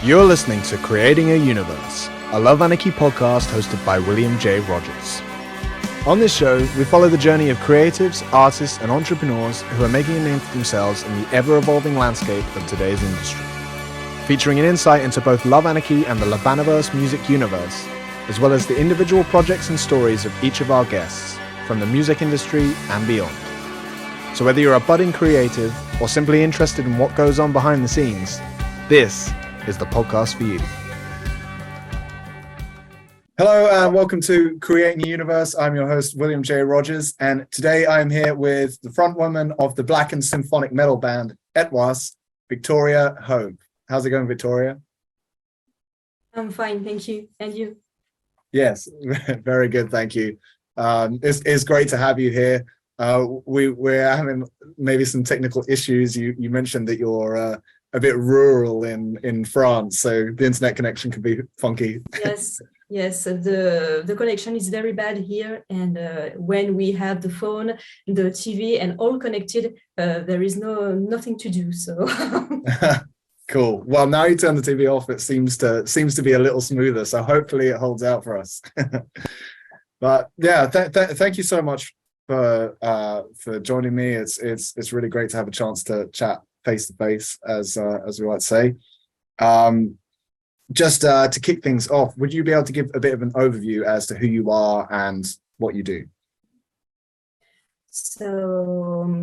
You're listening to Creating a Universe, a Love Anarchy podcast hosted by William J. Rogers. On this show, we follow the journey of creatives, artists, and entrepreneurs who are making a name for themselves in the ever-evolving landscape of today's industry, featuring an insight into both Love Anarchy and the Labaniverse music universe, as well as the individual projects and stories of each of our guests, from the music industry and beyond. So whether you're a budding creative or simply interested in what goes on behind the scenes, this is the podcast for you. Hello and welcome to Creating a Universe. I'm your host, William J. Rogers, and today I am here with the frontwoman of the Blackened Symphonic metal band, ETWAS, Victoria Hove. How's it going, Victoria? I'm fine, thank you. And you? Yes, very good, thank you. It's great to have you here. We're having maybe some technical issues. You mentioned that you're a bit rural in France, so the internet connection could be funky. Yes, the connection is very bad here, and when we have the phone, the TV, and all connected, there is nothing to do. So cool. Well, now you turn the TV off, it seems to be a little smoother. So hopefully it holds out for us. But yeah, thank you so much for joining me. It's really great to have a chance to chat face to face, as we like to say. Just to kick things off, would you be able to give a bit of an overview as to who you are and what you do? So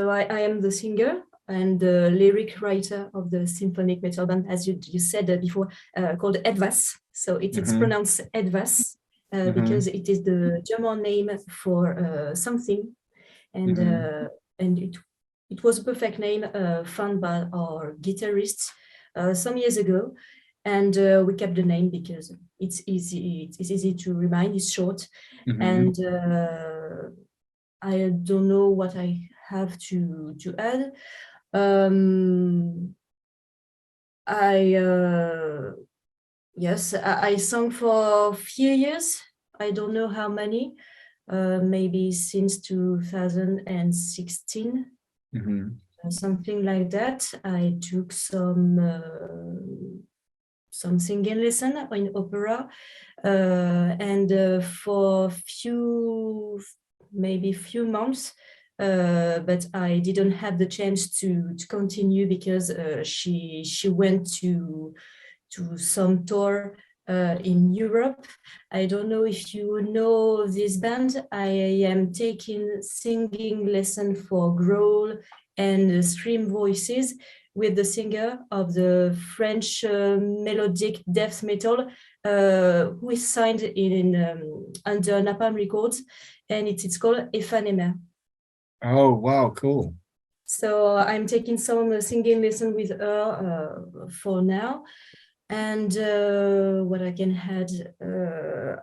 I am the singer and the lyric writer of the symphonic metal band, as you said before, called ETWAS. So it's pronounced ETWAS because it is the German name for something, and it was a perfect name found by our guitarist some years ago, and we kept the name because it's easy to remind. It's short, and I don't know what I have to add. I sang for a few years. I don't know how many, maybe since 2016. Something like that. I took some singing lesson in opera, and for few months, but I didn't have the chance to continue because she went to some tour in Europe. I don't know if you know this band. I am taking singing lesson for growl and scream voices with the singer of the French melodic death metal, who is signed in under Napalm Records, and it's called affectionate. Oh wow, cool. So I'm taking some singing lesson with her for now. And what I can add,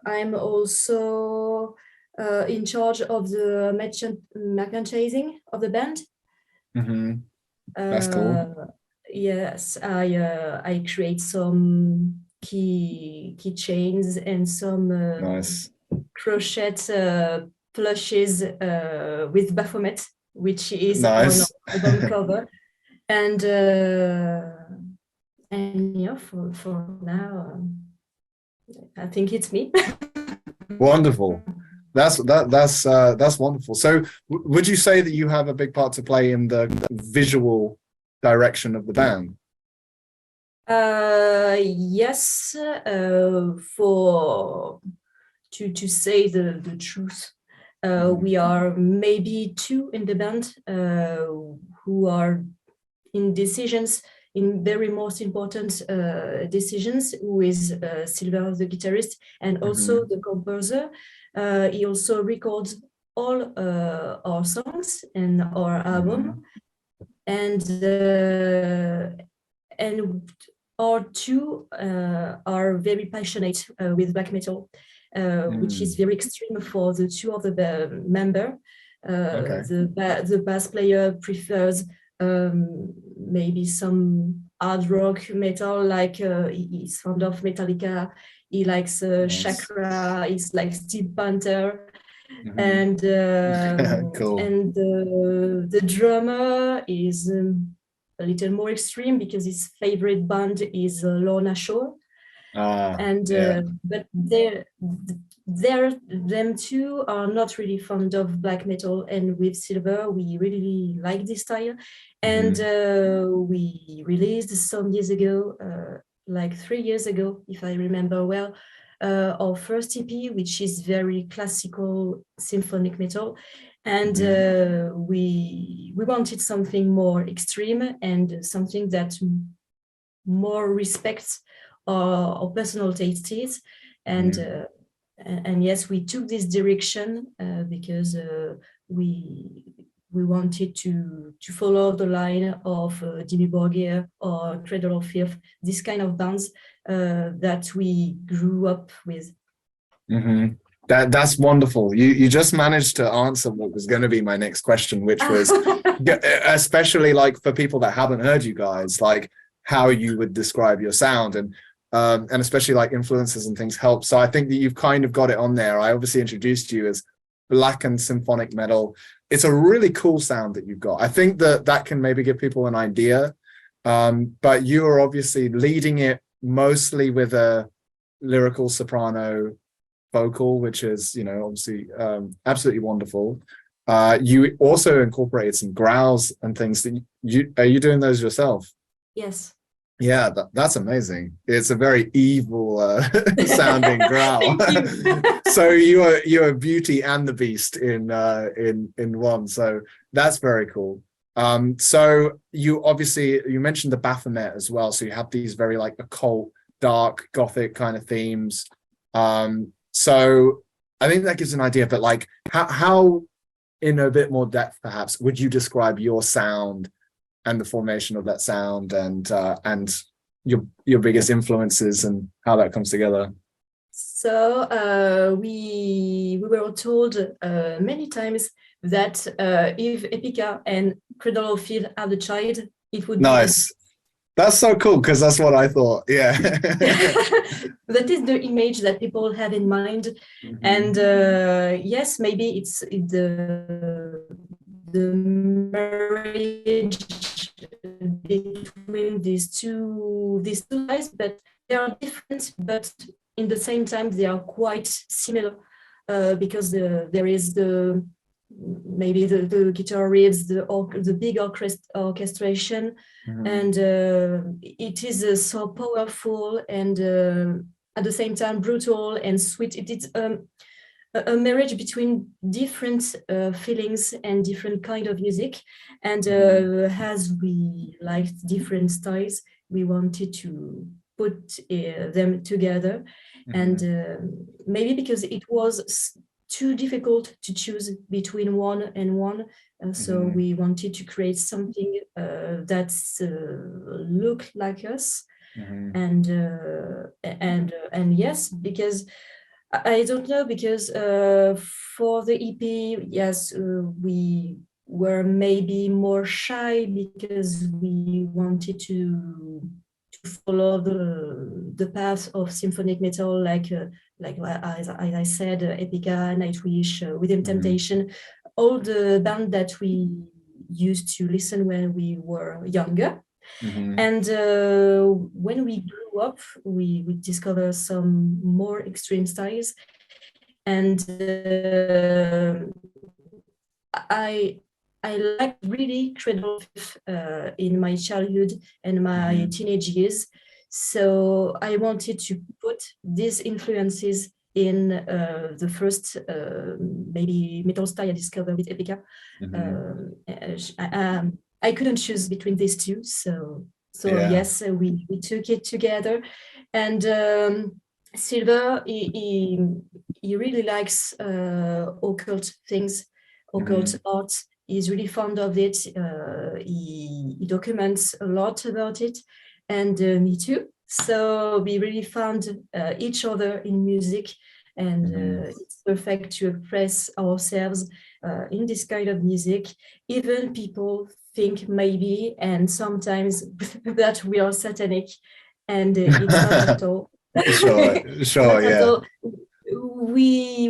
I'm also in charge of the merchandising of the band. That's cool. Yes, I create some key chains and some nice crochet plushes with baphomet, which is nice. on our album cover, and yeah, for now, I think it's me. Wonderful. That's wonderful. So would you say that you have a big part to play in the visual direction of the band? Yes, to say the truth, we are maybe two in the band who are in decisions, in very most important decisions, who is Silver, the guitarist, and also the composer. He also records all our songs and our album, and our two are very passionate with black metal, which is very extreme for the two of the member. The bass player prefers maybe some hard rock metal, like he's fond of Metallica. He likes Chakra. He likes Steel Panther, and cool. And the drummer is a little more extreme because his favorite band is Lorna Shore. And but them two are not really fond of black metal, and with Silver we really like this style. And we released some years ago, like 3 years ago if I remember well, our first EP, which is very classical symphonic metal. And we wanted something more extreme and something that more respects our personal tastes. And yes, we took this direction because we wanted to follow the line of Dimmu Borgir or Cradle of Filth, this kind of bands that we grew up with. That's wonderful. You just managed to answer what was going to be my next question, which was especially like for people that haven't heard you guys, like how you would describe your sound, and especially like influences and things help. So I think that you've kind of got it on there. I obviously introduced you as Blackened Symphonic metal. It's a really cool sound that you've got. I think that can maybe give people an idea, but you are obviously leading it mostly with a lyrical soprano vocal, which is, you know, obviously absolutely wonderful. You also incorporated some growls and things. Are you doing those yourself? Yes. Yeah, that's amazing. It's a very evil sounding growl. So you are Beauty and the Beast in one. So that's very cool. So you mentioned the Baphomet as well. So you have these very like occult, dark, Gothic kind of themes. So I think that gives an idea. But like, how in a bit more depth, perhaps, would you describe your sound and the formation of that sound, and your biggest influences and how that comes together? So we were told many times that if Epica and Cradle of Filth had a child, it would nice. be. That's so cool, because that's what I thought. Yeah. That is the image that people have in mind. And yes, maybe it's the marriage between these two guys, but they are different, but in the same time they are quite similar, because there is maybe the guitar riffs, the big orchestration, and it is so powerful and at the same time brutal and sweet. It is a marriage between different feelings and different kind of music. And as we liked different styles, we wanted to put them together. And maybe because it was too difficult to choose between one and one, so we wanted to create something that looked like us. And yes, because I don't know, because for the EP, yes, we were maybe more shy because we wanted to follow the path of symphonic metal, like as I said, Epica, Nightwish, Within Temptation, all the band that we used to listen when we were younger. And when we grew up, we discovered some more extreme styles. And I liked really Cradle of Filth in my childhood and my teenage years. So I wanted to put these influences in the first maybe metal style I discovered with Epica. I couldn't choose between these two, so yes, we took it together. And Silver, he really likes occult things, occult art. He's really fond of it. He documents a lot about it, and me too. So we really found each other in music, and it's perfect to express ourselves in this kind of music. Even people think maybe, and sometimes, that we are satanic, and it's not at all. Sure, yeah. We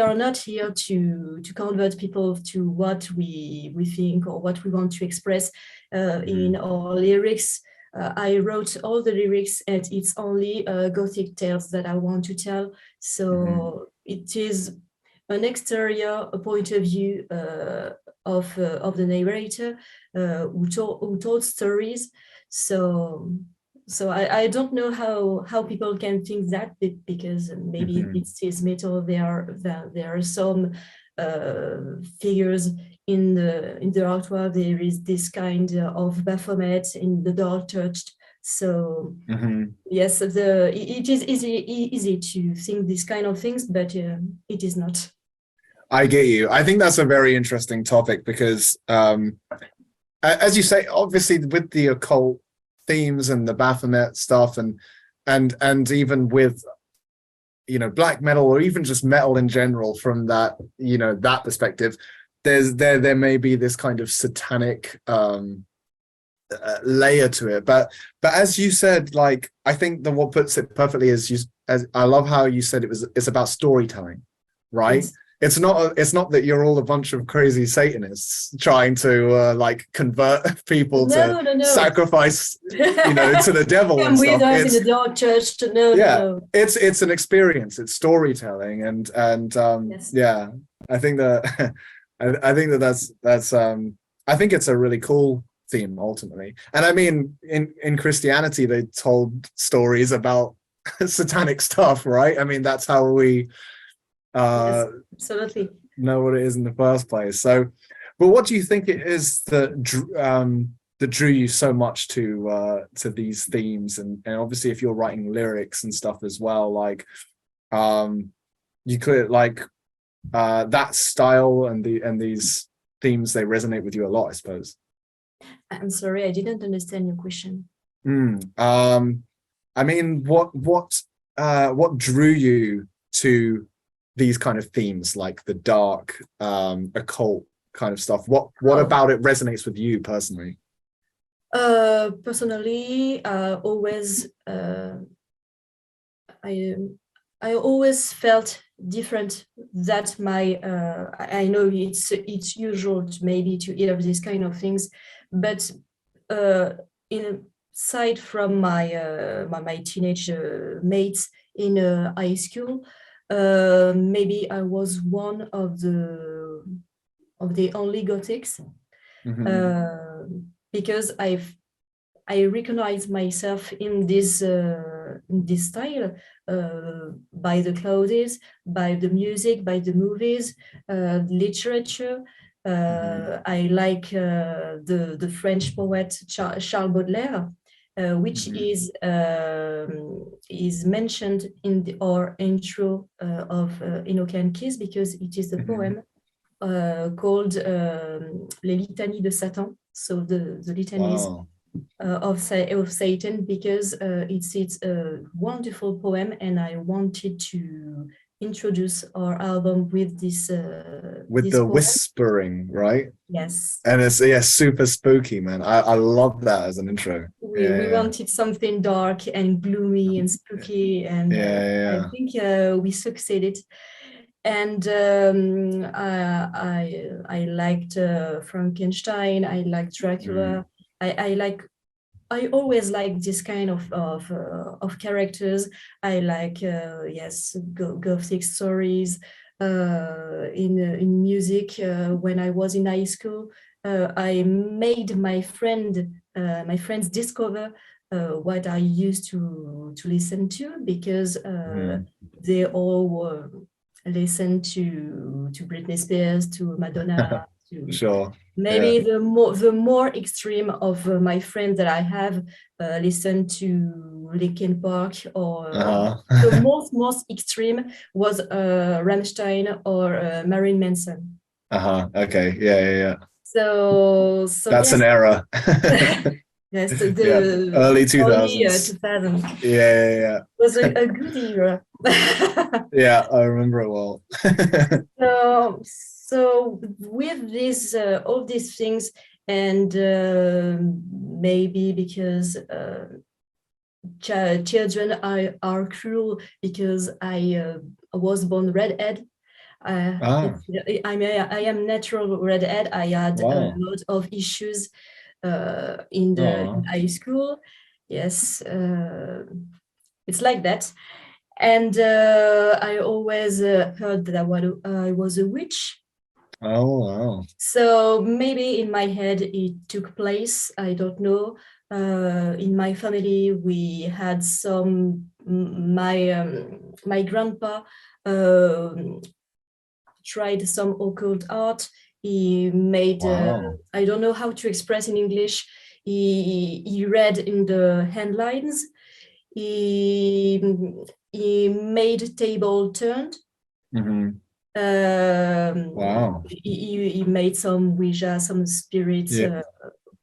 are not here to convert people to what we think or what we want to express. in our lyrics. I wrote all the lyrics, and it's only Gothic tales that I want to tell. So it is an exterior point of view of the narrator who told stories. So I don't know how people can think that, because maybe it is metal. There are some figures in the artwork. There is this kind of baphomet in the dark touched. So yes, it is easy to think these kind of things, but it is not. I get you. I think that's a very interesting topic because, as you say, obviously with the occult themes and the baphomet stuff, and even with, you know, black metal, or even just metal in general, from that, you know, that perspective, there may be this kind of satanic layer to it. But as you said, like, I think that what puts it perfectly is as I love how you said it's about storytelling, right? Yes. It's not that you're all a bunch of crazy Satanists trying to like convert people to sacrifice, you know, to the devil and stuff. With us in the dark church. No. It's an experience. It's storytelling, and yes. Yeah, I think that I think that's I think it's a really cool theme ultimately. And I mean, in Christianity, they told stories about satanic stuff, right? I mean, that's how we yes, absolutely know what it is in the first place. So, but what do you think it is that drew you so much to these themes? And obviously, if you're writing lyrics and stuff as well, like you could like that style and these themes, they resonate with you a lot, I suppose. I'm sorry, I didn't understand your question. I mean, what drew you to these kind of themes, like the dark, occult kind of stuff? What about it resonates with you personally? Personally, I always felt different. That my I know it's usual maybe to hear these kind of things, but aside from my teenage mates in high school, maybe I was one of the only Gothics, because I recognize myself in this style, by the clothes, by the music, by the movies, literature. I like the French poet Charles Baudelaire, which is mentioned in our intro of Enoch and Kiss, because it is the poem called Les Litanies de Satan, so the litanies of Satan, because it's a wonderful poem, and I wanted to introduce our album with this with the poem. Whispering, right? Yes. And it's super spooky, man. I love that as an intro. We wanted something dark and gloomy and spooky, and I think we succeeded. And I liked Frankenstein. I liked Dracula. I always like this kind of characters. I like Gothic stories. In music, when I was in high school, I made my friends discover what I used to listen to, because they all were listen to Britney Spears, to Madonna. Sure. Maybe the more extreme of my friends that I have listened to Linkin Park, or the most extreme was Rammstein or Marilyn Manson. Okay. Yeah. So that's an era. Yes, the early 2000s. 2000. Yeah. It was a good era. Yeah, I remember it well. So with this, all these things, and maybe because children are cruel, because I was born redhead. I am natural redhead. I had a lot of issues in high school. Yes, it's like that. And I always heard that I was a witch. Oh, wow. So maybe in my head it took place. I don't know. In my family, we had my grandpa tried some occult art. He made, I don't know how to express in English. He read in the handlines. He made table turned. Mm-hmm. Wow. He made some Ouija, some spirits. Yeah.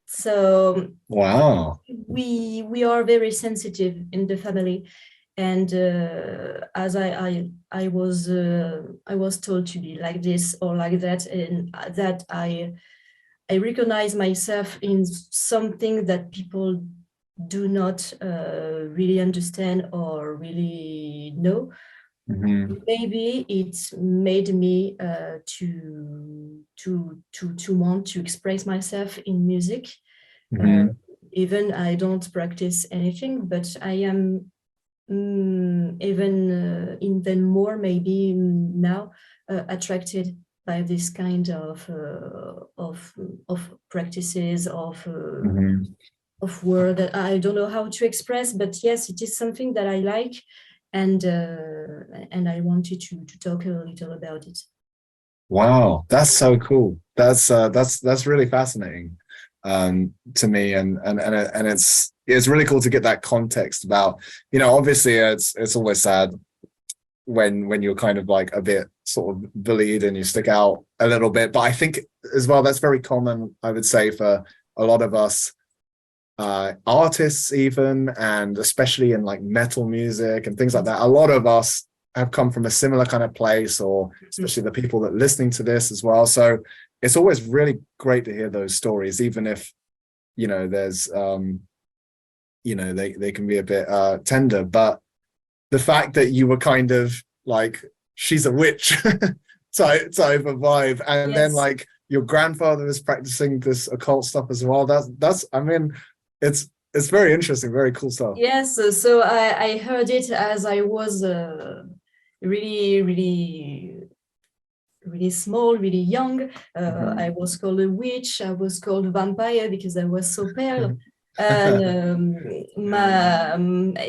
So Wow. we are very sensitive in the family, and as I was told to be like this or like that, and that I recognize myself in something that people do not really understand or really know. Mm-hmm. Maybe it made me to want to express myself in music. Mm-hmm. Even I don't practice anything, but I am even more maybe now attracted by this kind of practices Mm-hmm. of word that I don't know how to express, but yes, it is something that I like, and I wanted to talk a little about it. Wow, that's so cool. That's really fascinating to me, and it's really cool to get that context about, you know, obviously it's always sad when you're kind of like a bit sort of bullied and you stick out a little bit, but I think as well that's very common, I would say, for a lot of us artists even, and especially in like metal music and things like that. A lot of us have come from a similar kind of place, or especially the people that are listening to this as well. So it's always really great to hear those stories, even if, you know, there's you know, they can be a bit tender, but the fact that you were kind of like, she's a witch type of vibe, and Yes. then like your grandfather is practicing this occult stuff as well, that's I mean, it's very interesting, very cool stuff. Yes, so I heard it as I was really small, really young. I was called a witch. I was called a vampire because I was so pale. And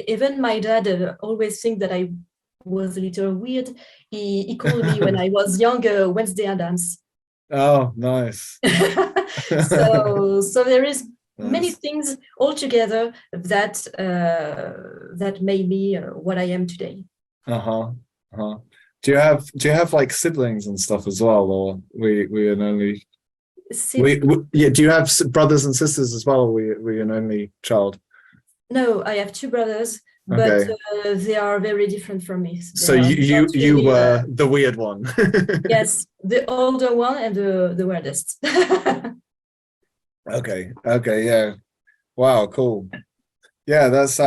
even my dad always think that I was a little weird. He called me when I was younger Wednesday Addams. Oh, nice. So there is many Nice. things all together that that made me what I am today. Uh-huh. Uh-huh. Do you have like siblings and stuff as well, or we an only yeah, do you have brothers and sisters as well, or we an only child? No, I have two brothers, but Okay. they are very different from me. So They are not you really, were the weird one. yes, the older one and the weirdest. Okay. Okay, yeah. Wow, cool. Yeah, that's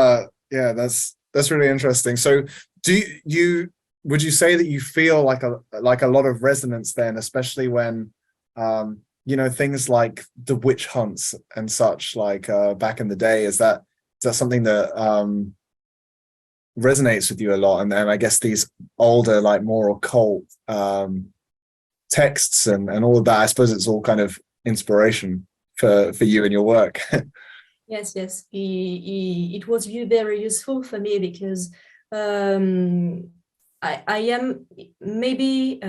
really interesting. So do you would you say that you feel like a lot of resonance then, especially when you know, things like the witch hunts and such, like back in the day, is that something that resonates with you a lot? And then I guess these older, like more occult texts and all of that, I suppose it's all kind of inspiration for you and your work. Yes, yes. It was very useful for me because I am maybe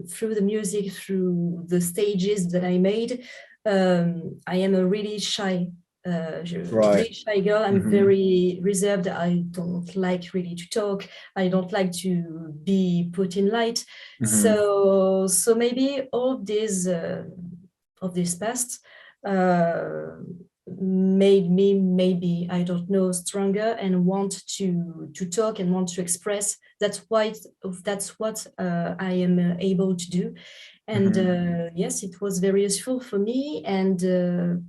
through the music, through the stages that I made, I am a really shy, really shy girl. I'm very reserved. I don't like really to talk. I don't like to be put in light. So maybe all this of this past made me maybe, I don't know, stronger and want to talk and want to express. That's what I am able to do. And yes, it was very useful for me. And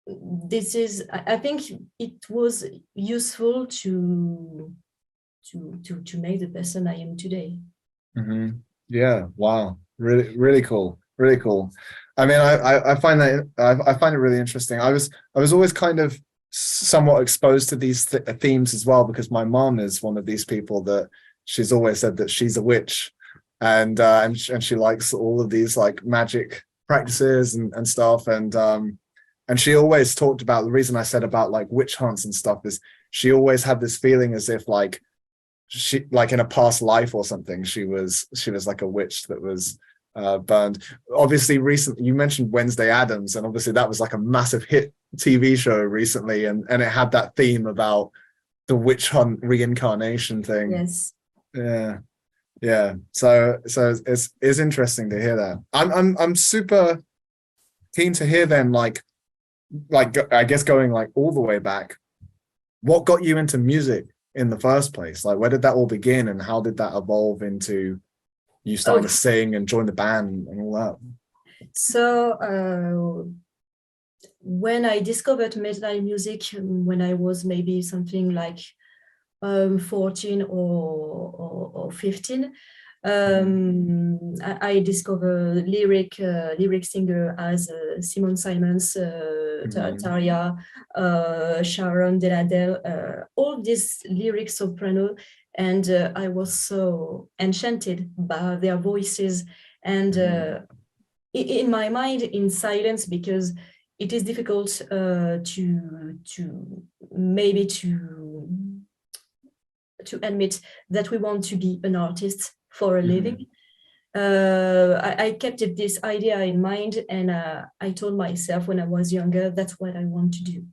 this is, I think it was useful to make the person I am today. Yeah, wow, really cool, really cool. I mean, I find that I find it really interesting. I was always kind of somewhat exposed to these themes as well because my mom is one of these people that she's always said that she's a witch, and she likes all of these like magic practices and stuff, and she always talked about the reason I said about like witch hunts and stuff is she always had this feeling as if like she like in a past life or something she was like a witch that was burned. Obviously, recently you mentioned Wednesday Addams, and obviously that was like a massive hit TV show recently, and it had that theme about the witch hunt reincarnation thing. Yes. Yeah, yeah. So it's interesting to hear that. I'm super keen to hear then, like I guess going like all the way back, what got you into music in the first place? Like, where did that all begin, and how did that evolve into you starting Oh, to sing and join the band and all that? so when I discovered metal music, when I was maybe something like 14 or 15, I discovered lyric singer as Simon Simons, Mm-hmm. Taria, Sharon Deladel, all these lyric soprano, and I was so enchanted by their voices. And Mm-hmm. in my mind, in silence, because it is difficult to maybe to admit that we want to be an artist for a Mm-hmm. living. I kept this idea in mind, and I told myself when I was younger, that's what I want to do.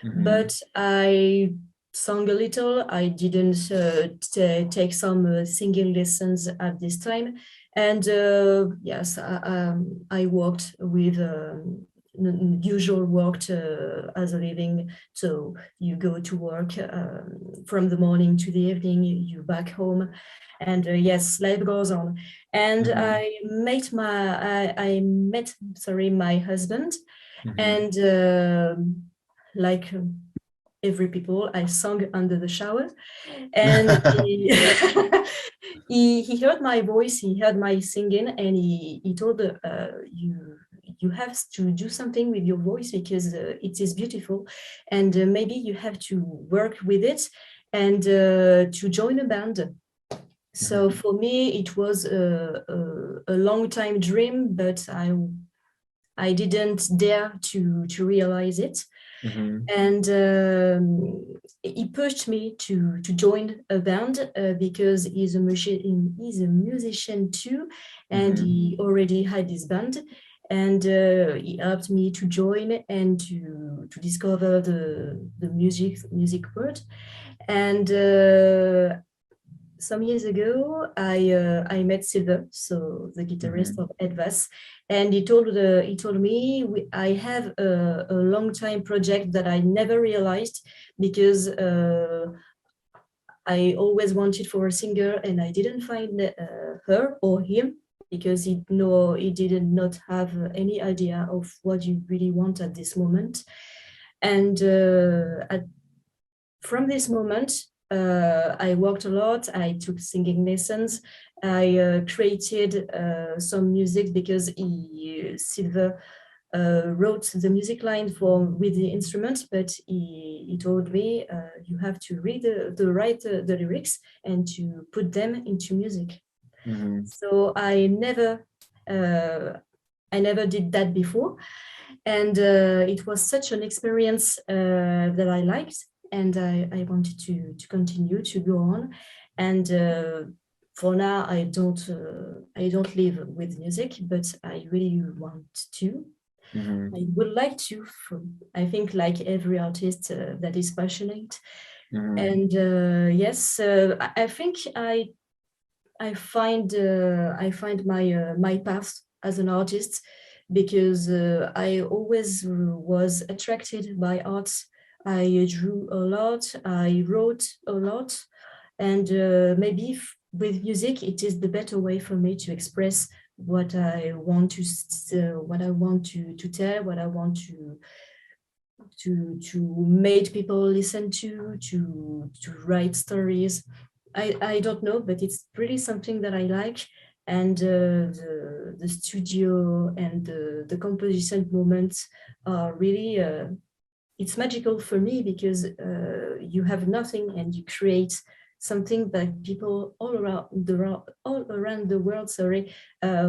Mm-hmm. But I sang a little. I didn't take some singing lessons at this time. And yes, I worked with usual work as a living. So you go to work from the morning to the evening, you back home, and yes, life goes on. And Mm-hmm. I met, sorry, my husband, Mm-hmm. and like every people, I sung under the shower, and he, he heard my voice, he heard my singing, and he told you have to do something with your voice because it is beautiful, and maybe you have to work with it and to join a band. So Mm-hmm. for me, it was a long time dream, but I didn't dare to realize it. Mm-hmm. And he pushed me to join a band because he's a musician too, and Mm-hmm. he already had his band. And he helped me to join and to discover the music world. And some years ago, I met Silver, so the guitarist Mm-hmm. of ETWAS, and he told me I have a long time project that I never realized because I always wanted for a singer and I didn't find her or him because he did not have any idea of what you really want at this moment. And from this moment, I worked a lot. I took singing lessons. I created some music because Silver wrote the music line for with the instrument, but he told me you have to read write the lyrics and to put them into music. Mm-hmm. So uh, I never did that before, and it was such an experience that I liked, and I wanted to continue to go on. And for now, I don't live with music, but I really want to. Mm-hmm. I would like to. I think like every artist that is passionate, Mm-hmm. and yes, I think I find my path as an artist because I always was attracted by art. I drew a lot, I wrote a lot, and maybe with music it is the better way for me to express what I want what I want to tell, what I want to make people listen to write stories. I don't know, but it's really something that I like. and the studio and the composition moments are really it's magical for me, because you have nothing and you create something that people all around the world,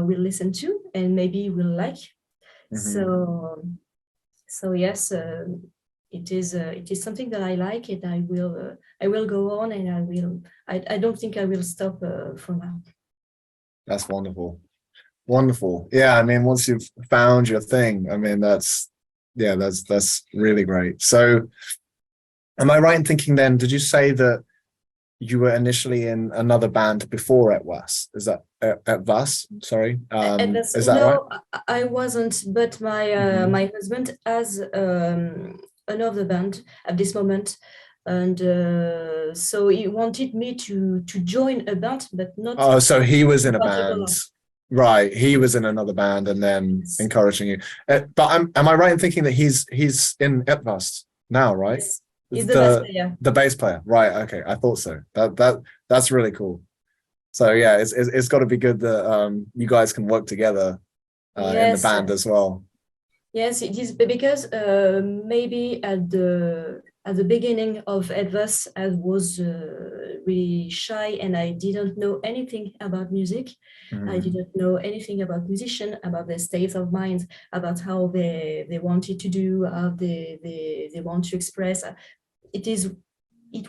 will listen to and maybe will like. So yes, it is something that I like, and I will go on, and I don't think I will stop for now. That's wonderful. Wonderful. Yeah, I mean, once you've found your thing, I mean, that's really great. So am I right in thinking then, did you say that you were initially in another band before ETWAS? Is that ETWAS? Sorry. Is that right? No, I wasn't, but my husband has another band at this moment. And so he wanted me to join a band, but not. Oh, so he was in a particular. band. Right, he was in another band and then encouraging you. But am I right in thinking that he's in ETWAS now, right? Yes, he's the bass player. The bass player, right? Okay, I thought so. That's really cool. So yeah, it's got to be good that you guys can work together in the band as well. Yes, it is, because maybe at the beginning of ETWAS, I was really shy and I didn't know anything about music. I didn't know anything about musicians, about their states of mind, about how they wanted to do, how they want to express. It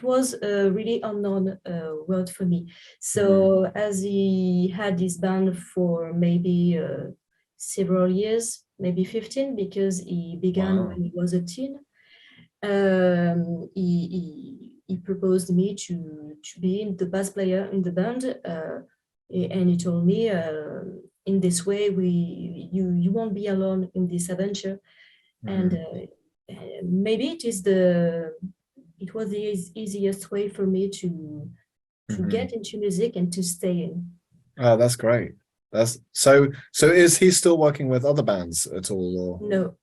was a really unknown world for me. So as he had this band for maybe several years, maybe 15, because he began when he was a teen. He proposed me to be the bass player in the band, and he told me, in this way, you won't be alone in this adventure. And maybe it was the easiest way for me to get into music and to stay in. Oh, that's great. That's so is he still working with other bands at all, or no?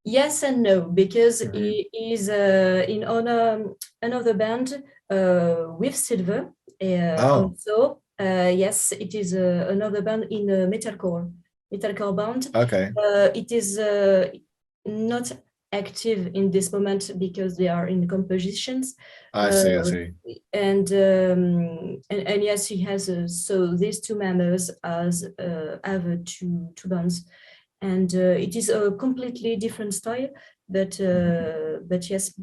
Yes and no, because he is in another band with Silver. Also, yes, it is another band in a metalcore band. Okay. It is not active in this moment because they are in compositions. I see. And yes, he has so these two members have two bands. And it is a completely different style, but yes,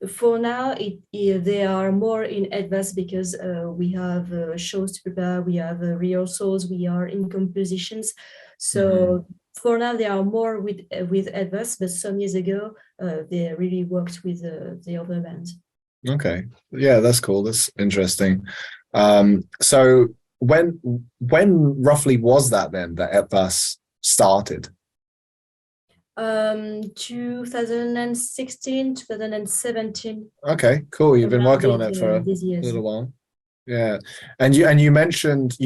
for now they are more in ETWAS, because we have shows to prepare, we have rehearsals, we are in compositions. So for now they are more with ETWAS, but some years ago they really worked with the other bands. Okay, yeah, that's cool. That's interesting. So when roughly was that then that ETWAS started? 2016, 2017. Okay, cool. You've been working on it for a little while. Yeah. And you mentioned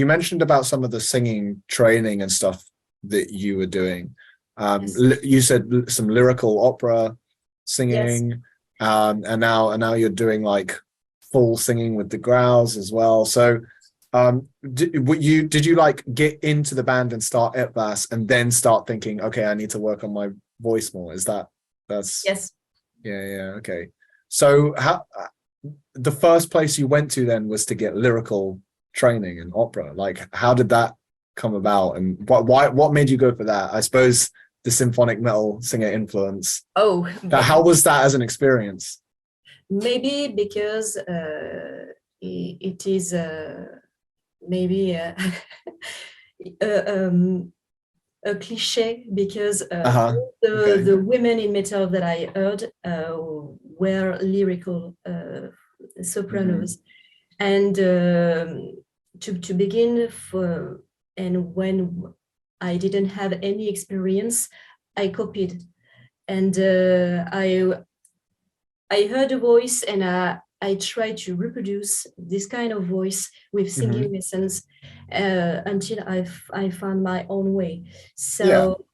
about some of the singing training and stuff that you were doing. Yes. You said some lyrical opera singing. Yes. And now you're doing like full singing with the growls as well. So did you like get into the band and start ETWAS and then start thinking, okay, I need to work on my voice more? That's yes. Yeah, okay. So how the first place you went to then was to get lyrical training in opera? Like, how did that come about, and what made you go for that? I suppose the symphonic metal singer influence. How was that as an experience? Maybe because it is maybe a cliche, because the women in metal that I heard were lyrical sopranos. And to begin for, and when I didn't have any experience, I copied, and I heard a voice, and I tried to reproduce this kind of voice with singing lessons until I found my own way. So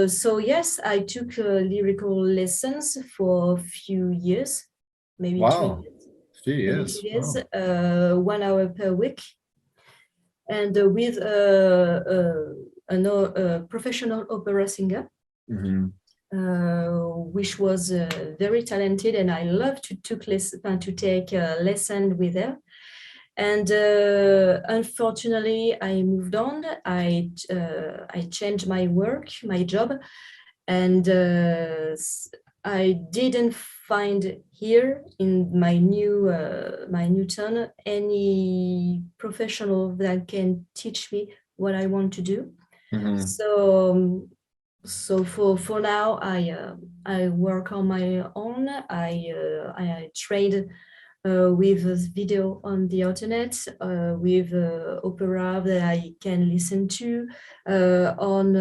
so yes, I took lyrical lessons for a few years, maybe 2 years. Few years. 1 hour per week. and with a professional opera singer, which was very talented, and I love to take a lesson with her. And unfortunately, I moved on. I changed my work, my job, and I didn't find here in my new town any professional that can teach me what I want to do. So for now, I work on my own. I trade with video on the internet, with opera that I can listen to on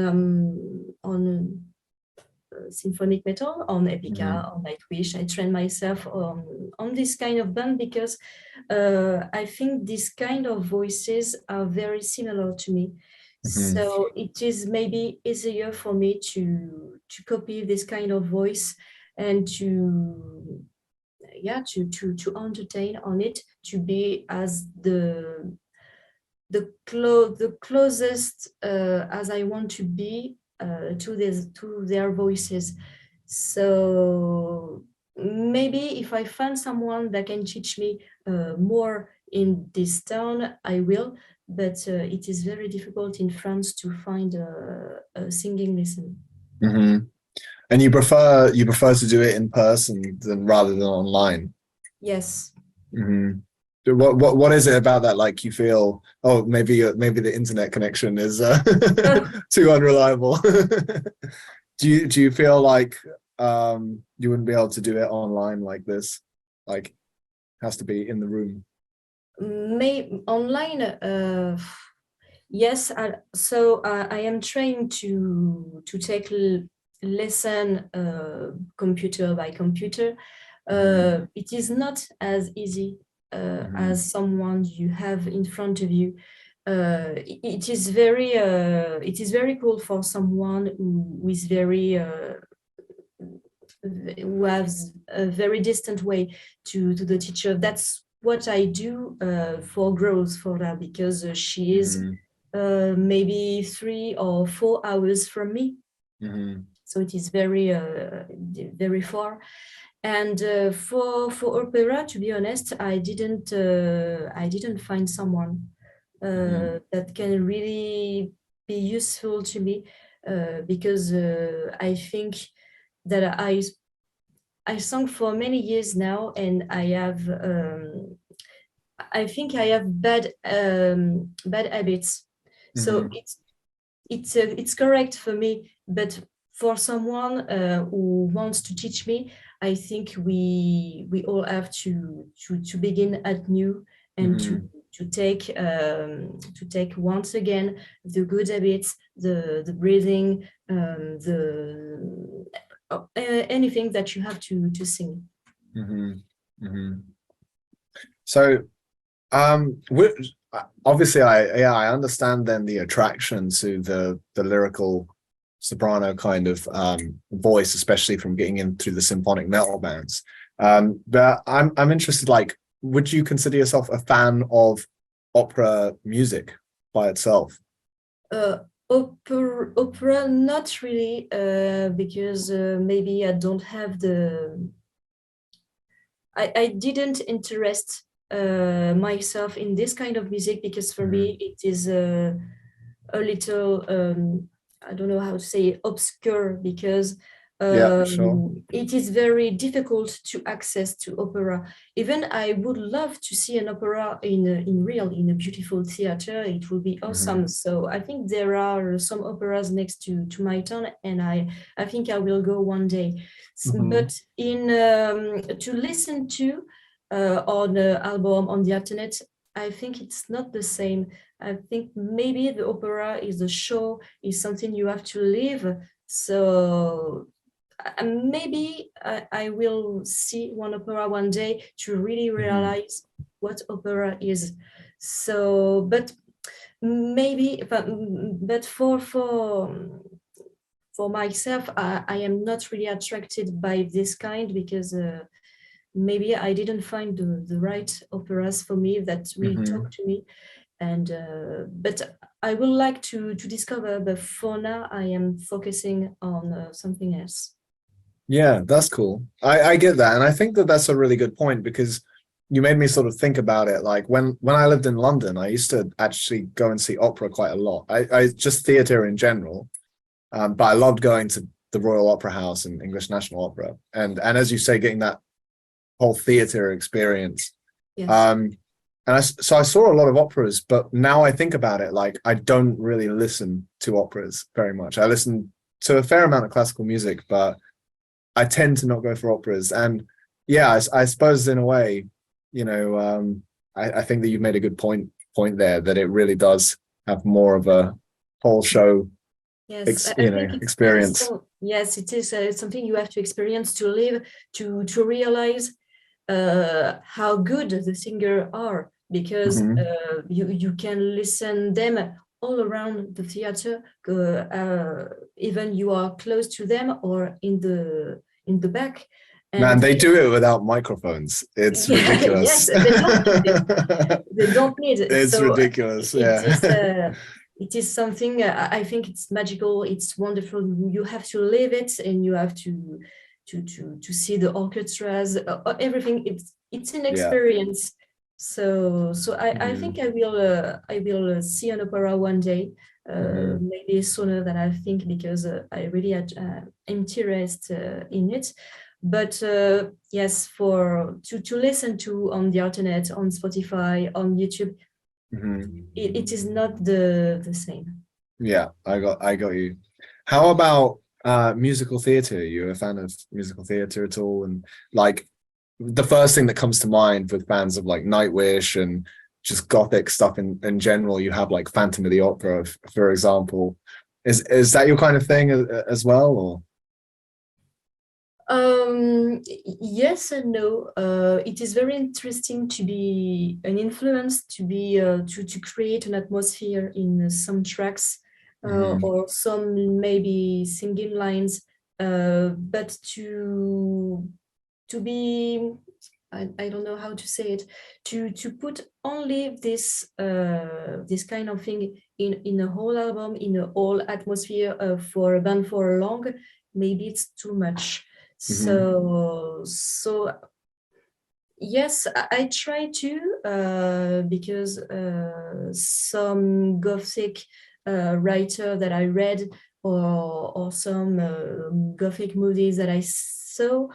symphonic metal, on Epica, on Nightwish. I train myself on this kind of band because I think this kind of voices are very similar to me. So it is maybe easier for me to copy this kind of voice and to entertain on it, to be as the closest as I want to be to their voices. So maybe if I find someone that can teach me more in this town, I will. But it is very difficult in France to find a singing lesson. And you prefer to do it in person rather than online? Yes. What is it about that? Like, you feel, oh, maybe the internet connection is too unreliable. Do you feel like you wouldn't be able to do it online like this? Like, it has to be in the room. Online, yes. So I am trying to take lesson computer by computer. It is not as easy as someone you have in front of you. It is very cool for someone who is very who has a very distant way to the teacher. That's what I do for growls for that, because she is maybe 3 or 4 hours from me. So it is very very far. And for opera, to be honest, I didn't find someone that can really be useful to me, because I think that I sung for many years now, and I think I have bad habits. So it's correct for me, but for someone who wants to teach me, I think we all have to begin at new, and to take once again the good habits, the breathing, anything that you have to sing. So obviously I understand then the attraction to the lyrical soprano kind of voice, especially from getting in through the symphonic metal bands. But I'm interested, like, would you consider yourself a fan of opera music by itself? Opera, not really, because maybe I don't have I didn't interest myself in this kind of music, because for me it is a little I don't know how to say, obscure, because Sure. it is very difficult to access to opera. Even I would love to see an opera in a beautiful theater. It would be awesome. So I think there are some operas next to my town, and I think I will go one day. But in to listen to on the album on the internet, I think it's not the same. I think maybe the opera is a show, is something you have to live. So maybe I will see one opera one day to really realize what opera is. So, but maybe, but for myself, I am not really attracted by this kind, because maybe I didn't find the right operas for me that really talk to me. and but I would like to discover, but for now I am focusing on something else. Yeah, that's cool. I get that, and I think that that's a really good point, because you made me sort of think about it. Like when I lived in London, I used to actually go and see opera quite a lot. I just theatre in general, but I loved going to the Royal Opera House and English National Opera, and as you say, getting that whole theatre experience. Yes. And so I saw a lot of operas, but now I think about it, like I don't really listen to operas very much. I listen to a fair amount of classical music, but I tend to not go for operas. And yeah, I suppose in a way, you know, I think that you've made a good point there, that it really does have more of a whole show, yes, experience. So, yes, it is something you have to experience, to live, to realize how good the singer are, because you can listen them all around the theater, even you are close to them or in the back. And man, they do it without microphones. It's ridiculous. Yes, they don't need it. They don't need it. It's so ridiculous. It is something, I think it's magical. It's wonderful. You have to live it, and you have to see the orchestras, everything. It's an experience. So I think I will see an opera one day, maybe sooner than I think, because I really had interest in it. But yes, to listen to on the internet, on Spotify, on YouTube, it is not the same. Yeah, I got you. How about musical theatre? Are you a fan of musical theatre at all? And like, the first thing that comes to mind with fans of like Nightwish and just Gothic stuff in general, you have like Phantom of the Opera, for example. Is that your kind of thing as well, or? Yes and no. It is very interesting to be an influence, to be to create an atmosphere in some tracks, or some maybe singing lines, but to be, I don't know how to say it, to put only this this kind of thing in a whole album, in a whole atmosphere for a band for long, maybe it's too much. So yes, I try to, because some Gothic writer that I read, or some Gothic movies that I saw,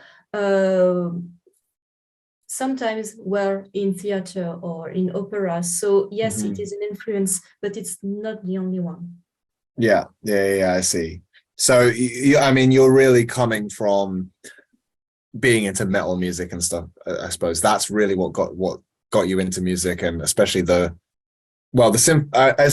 sometimes were in theater or in opera. So yes, it is an influence, but it's not the only one. Yeah, I see. So I mean, you're really coming from being into metal music and stuff. I suppose that's really what got you into music, and especially it's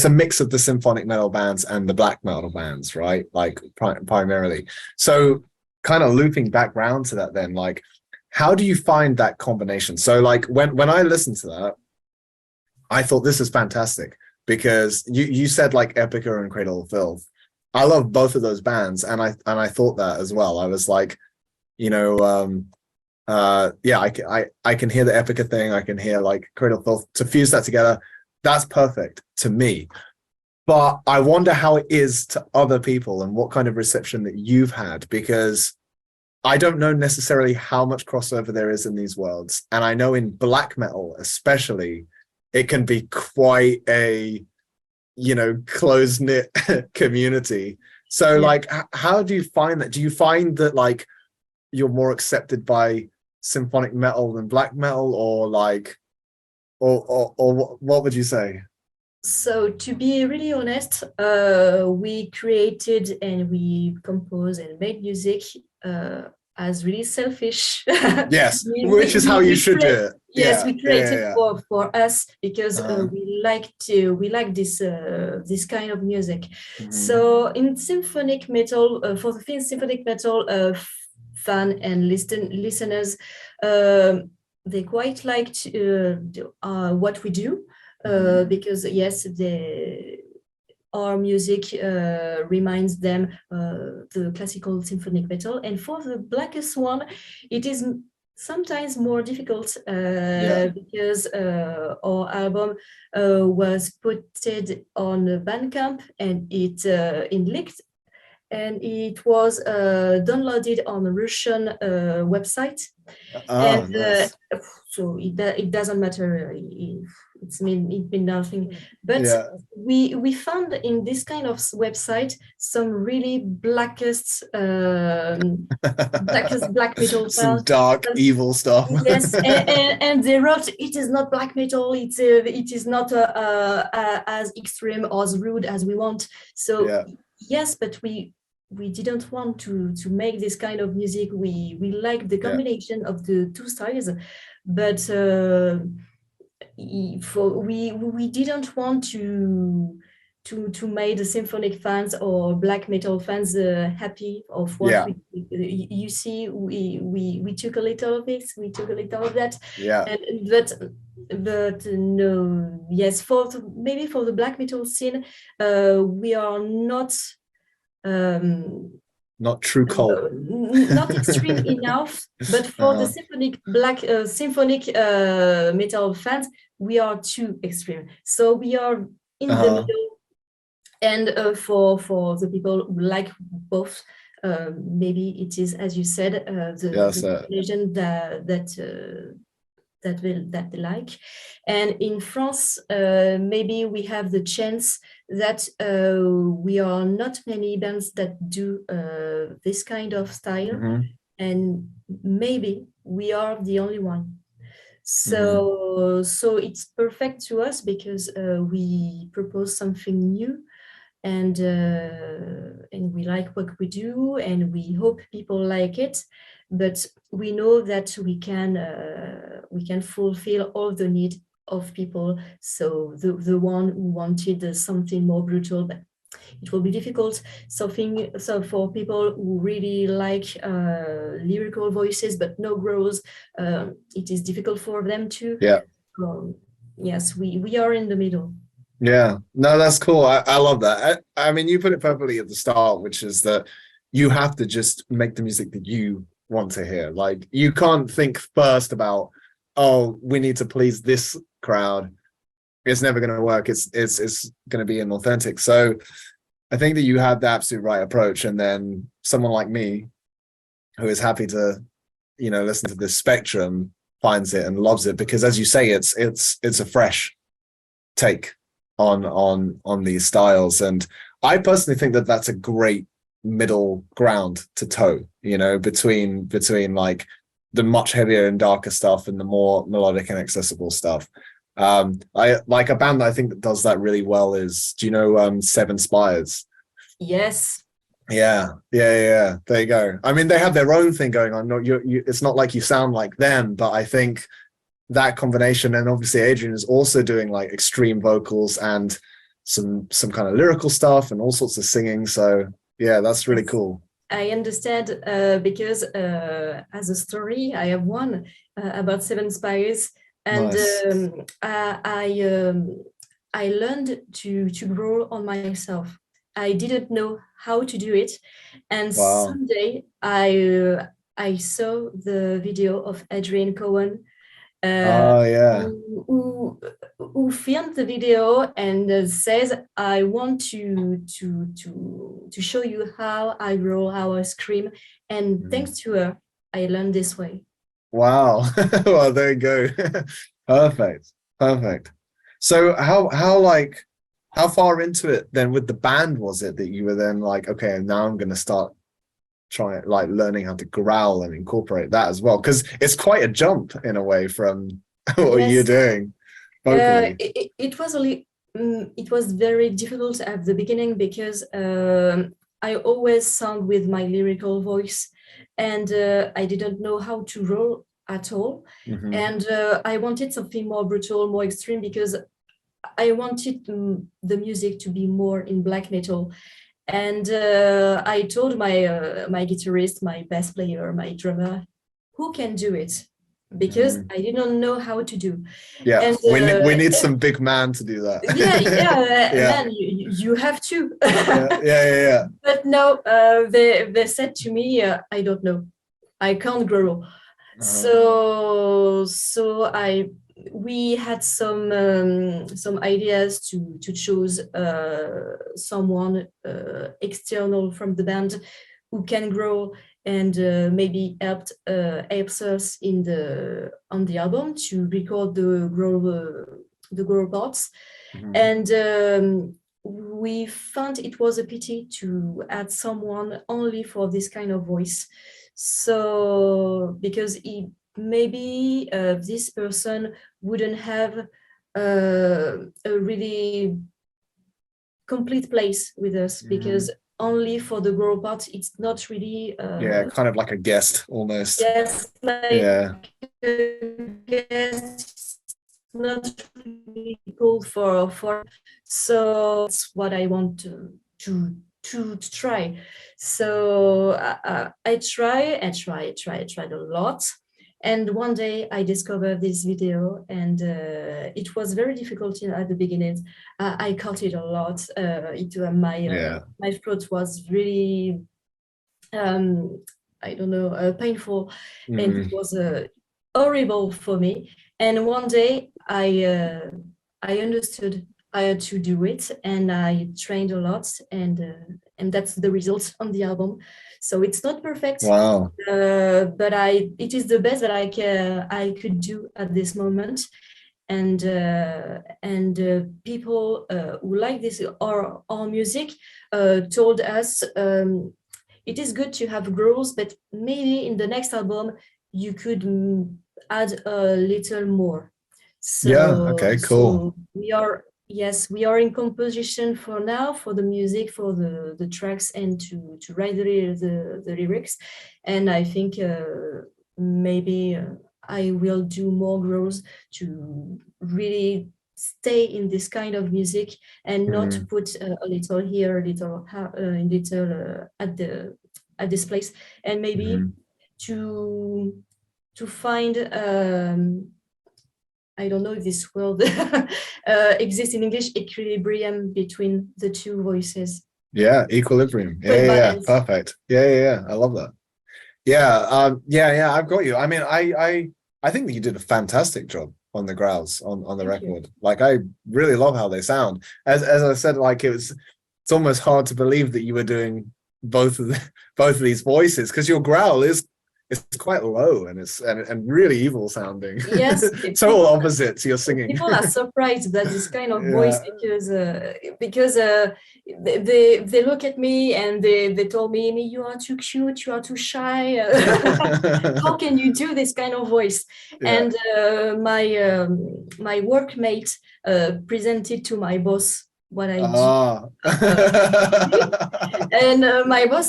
a mix of the symphonic metal bands and the black metal bands, right? Like primarily. So kind of looping back round to that, then, like, how do you find that combination? So like when I listened to that, I thought this is fantastic, because you said like Epica and Cradle of Filth. I love both of those bands, and I thought that as well. I was like, you know, yeah, I can hear the Epica thing, I can hear like Cradle of Filth. To fuse that together, that's perfect to me. But I wonder how it is to other people, and what kind of reception that you've had, because I don't know necessarily how much crossover there is in these worlds. And I know in black metal especially, it can be quite a, you know, close-knit community. So like, how do you find that? Do you find that like you're more accepted by symphonic metal than black metal, or like, or what would you say? So to be really honest, we created and we composed and made music as really selfish. Yes, which is how you should do it. Yes, we created for us, because we like this this kind of music. So in symphonic metal, for the symphonic metal fan and listeners, they quite liked what we do, because yes, our music reminds them the classical symphonic metal. And for the blackest one, it is sometimes more difficult because our album was put on Bandcamp and it leaked, and it was downloaded on a Russian website. And Nice. so it doesn't matter. It means nothing. But we found in this kind of website some really blackest black metal Some fans. dark, evil stuff. Yes, and they wrote it is not black metal. It is not as extreme or as rude as we want. So yes, but we didn't want to make this kind of music. We like the combination of the two styles, but we didn't want to make the symphonic fans or black metal fans happy of what you see. We took a little of this, we took a little of that, but no, yes, maybe for the black metal scene, we are not true cult, not extreme enough, but for the symphonic metal fans, we are too extreme. So we are in the middle. And for the people who like both, maybe it is, as you said, the legend that they like. And in France, maybe we have the chance that we are not many bands that do this kind of style, and maybe we are the only one. So it's perfect to us because we propose something new, and we like what we do, and we hope people like it. But we know that we can fulfill all the need of people. So the one who wanted something more brutal, but it will be difficult. So for people who really like lyrical voices but no growls, it is difficult for them too. Yes, we are in the middle. Yeah, no, that's cool. I love that. I mean, you put it perfectly at the start, which is that you have to just make the music that you want to hear. Like, you can't think first about, oh, we need to please this crowd. It's never going to work. It's going to be inauthentic. So I think that you had the absolute right approach. And then someone like me, who is happy to, listen to this spectrum, finds it and loves it because, as you say, it's a fresh take on these styles. And I personally think that that's a great middle ground to toe, between like the much heavier and darker stuff and the more melodic and accessible stuff. I like a band that I think that does that really well is, do you know Seven Spires? Yes. Yeah. There you go. I mean, they have their own thing going on. It's not like you sound like them, but I think that combination, and obviously Adrian is also doing like extreme vocals and some kind of lyrical stuff and all sorts of singing. So yeah, that's really cool. I understand because as a story, I have one about Seven Spires, and nice. I learned to growl on myself. I didn't know how to do it, and someday I saw the video of Adrian Cohen. Who filmed the video and says, I want to show you how I growl, how I scream, and thanks to her I learned this way. Wow. Well, there you go. Perfect. So how far into it then with the band was it that you were then like, okay, now I'm going to start trying, like, learning how to growl and incorporate that as well, because it's quite a jump in a way from what you're doing vocally. It was very difficult at the beginning because I always sound with my lyrical voice, and I didn't know how to roll at all. And I wanted something more brutal, more extreme, because I wanted the music to be more in black metal. And I told my guitarist, my bass player, my drummer, who can do it? Because I didn't know how to do. Yeah, and, we need some big man to do that. Man, you have to. Yeah. But no, they said to me, I don't know, I can't growl. So we had some ideas to choose someone external from the band who can grow and maybe helps us on the album to record the grow parts. And we found it was a pity to add someone only for this kind of voice. So because maybe this person wouldn't have a really complete place with us, because only for the grow part, it's not really kind of like a guest almost. Yes, like a guest, not really cool for. So that's what I want to try. So I tried a lot. And one day I discovered this video, and it was very difficult at the beginning. I cut it a lot. My throat was really, I don't know, painful, and it was horrible for me. And one day I understood I had to do it, and I trained a lot, and that's the result on the album. So it's not perfect, wow, but it is the best that I could do at this moment. And people who like this or our music told us it is good to have growls, but maybe in the next album you could add a little more. So, okay, So cool. we are in composition for now, for the music, for the tracks, and to write the lyrics. And I think maybe I will do more growls to really stay in this kind of music and not put a little here, a little at this place, and maybe to find I don't know if this word exists in English, equilibrium between the two voices. Yeah, equilibrium. Yeah, perfect. Yeah. I love that. Yeah, I've got you. I mean, I think that you did a fantastic job on the growls on the record. Like, I really love how they sound. As I said, like it's almost hard to believe that you were doing both of these voices, because your growl is quite low and it's and really evil sounding. Yes, total opposite to your singing. People are surprised that this kind of voice, because they look at me and they told me, you are too cute, you are too shy. How can you do this kind of voice? And my workmate presented to my boss what I do. And my boss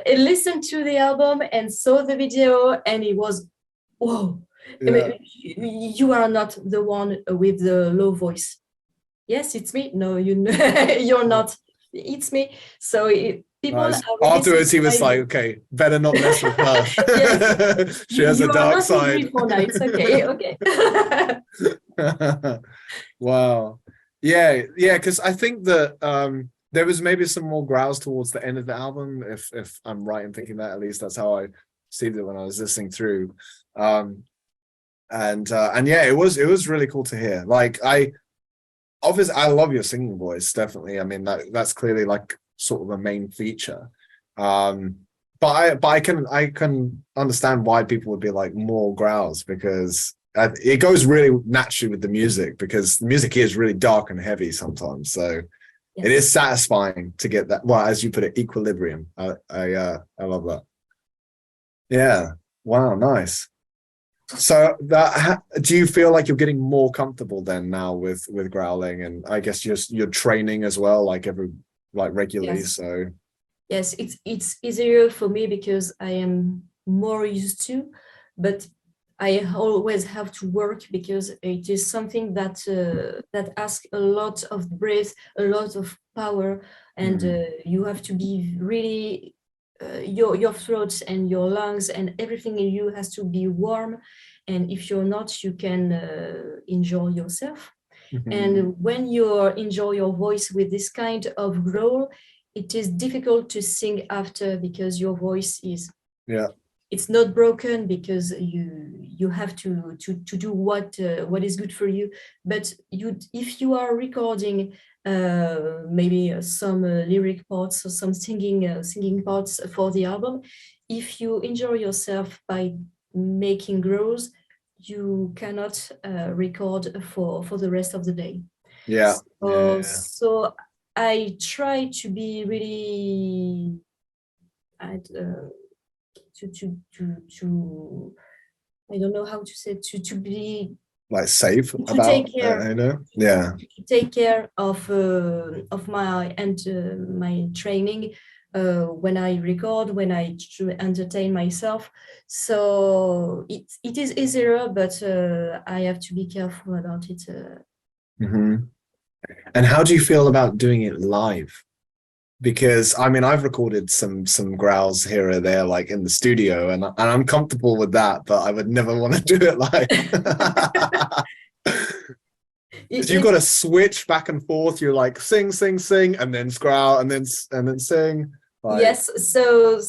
listened to the album and saw the video, and he was, whoa, you are not the one with the low voice. Yes, it's me. No, you're not. It's me. So people nice. Afterwards, he was like, okay, better not mess with her. Yes. She has a dark side. For nights. Okay. Wow. Yeah, because I think that there was maybe some more growls towards the end of the album, if I'm right in thinking that. At least that's how I perceived it when I was listening through. And yeah, it was really cool to hear. Like, obviously I love your singing voice, definitely. I mean, that's clearly like sort of a main feature. But I can understand why people would be like more growls, because it goes really naturally with the music, because the music is really dark and heavy sometimes. So yes, it is satisfying to get that, well, as you put it, equilibrium. I love that. Yeah. Wow. Nice. So do you feel like you're getting more comfortable then now with growling, and I guess you're training as well, like regularly? Yes. So yes, it's easier for me because I am more used to, but I always have to work, because it is something that asks a lot of breath, a lot of power, and you have to be really your throat and your lungs and everything in you has to be warm. And if you're not, you can enjoy yourself. And when you enjoy your voice with this kind of growl, it is difficult to sing after, because your voice is it's not broken because you have to do what is good for you. But if you are recording maybe some lyric parts or some singing parts for the album, if you enjoy yourself by making growls, you cannot record for the rest of the day. Yeah. So I try to be really to I don't know how to say, to be Like safe to about take care, you know? Yeah. to take care of my my training when I record, when I entertain myself. So it is easier, but I have to be careful about it. And how do you feel about doing it live? Because I mean, I've recorded some growls here or there, like in the studio, and I'm comfortable with that, but I would never want to do it live. You've got to switch back and forth. You're like sing, and then growl, and then sing. Like, yes, so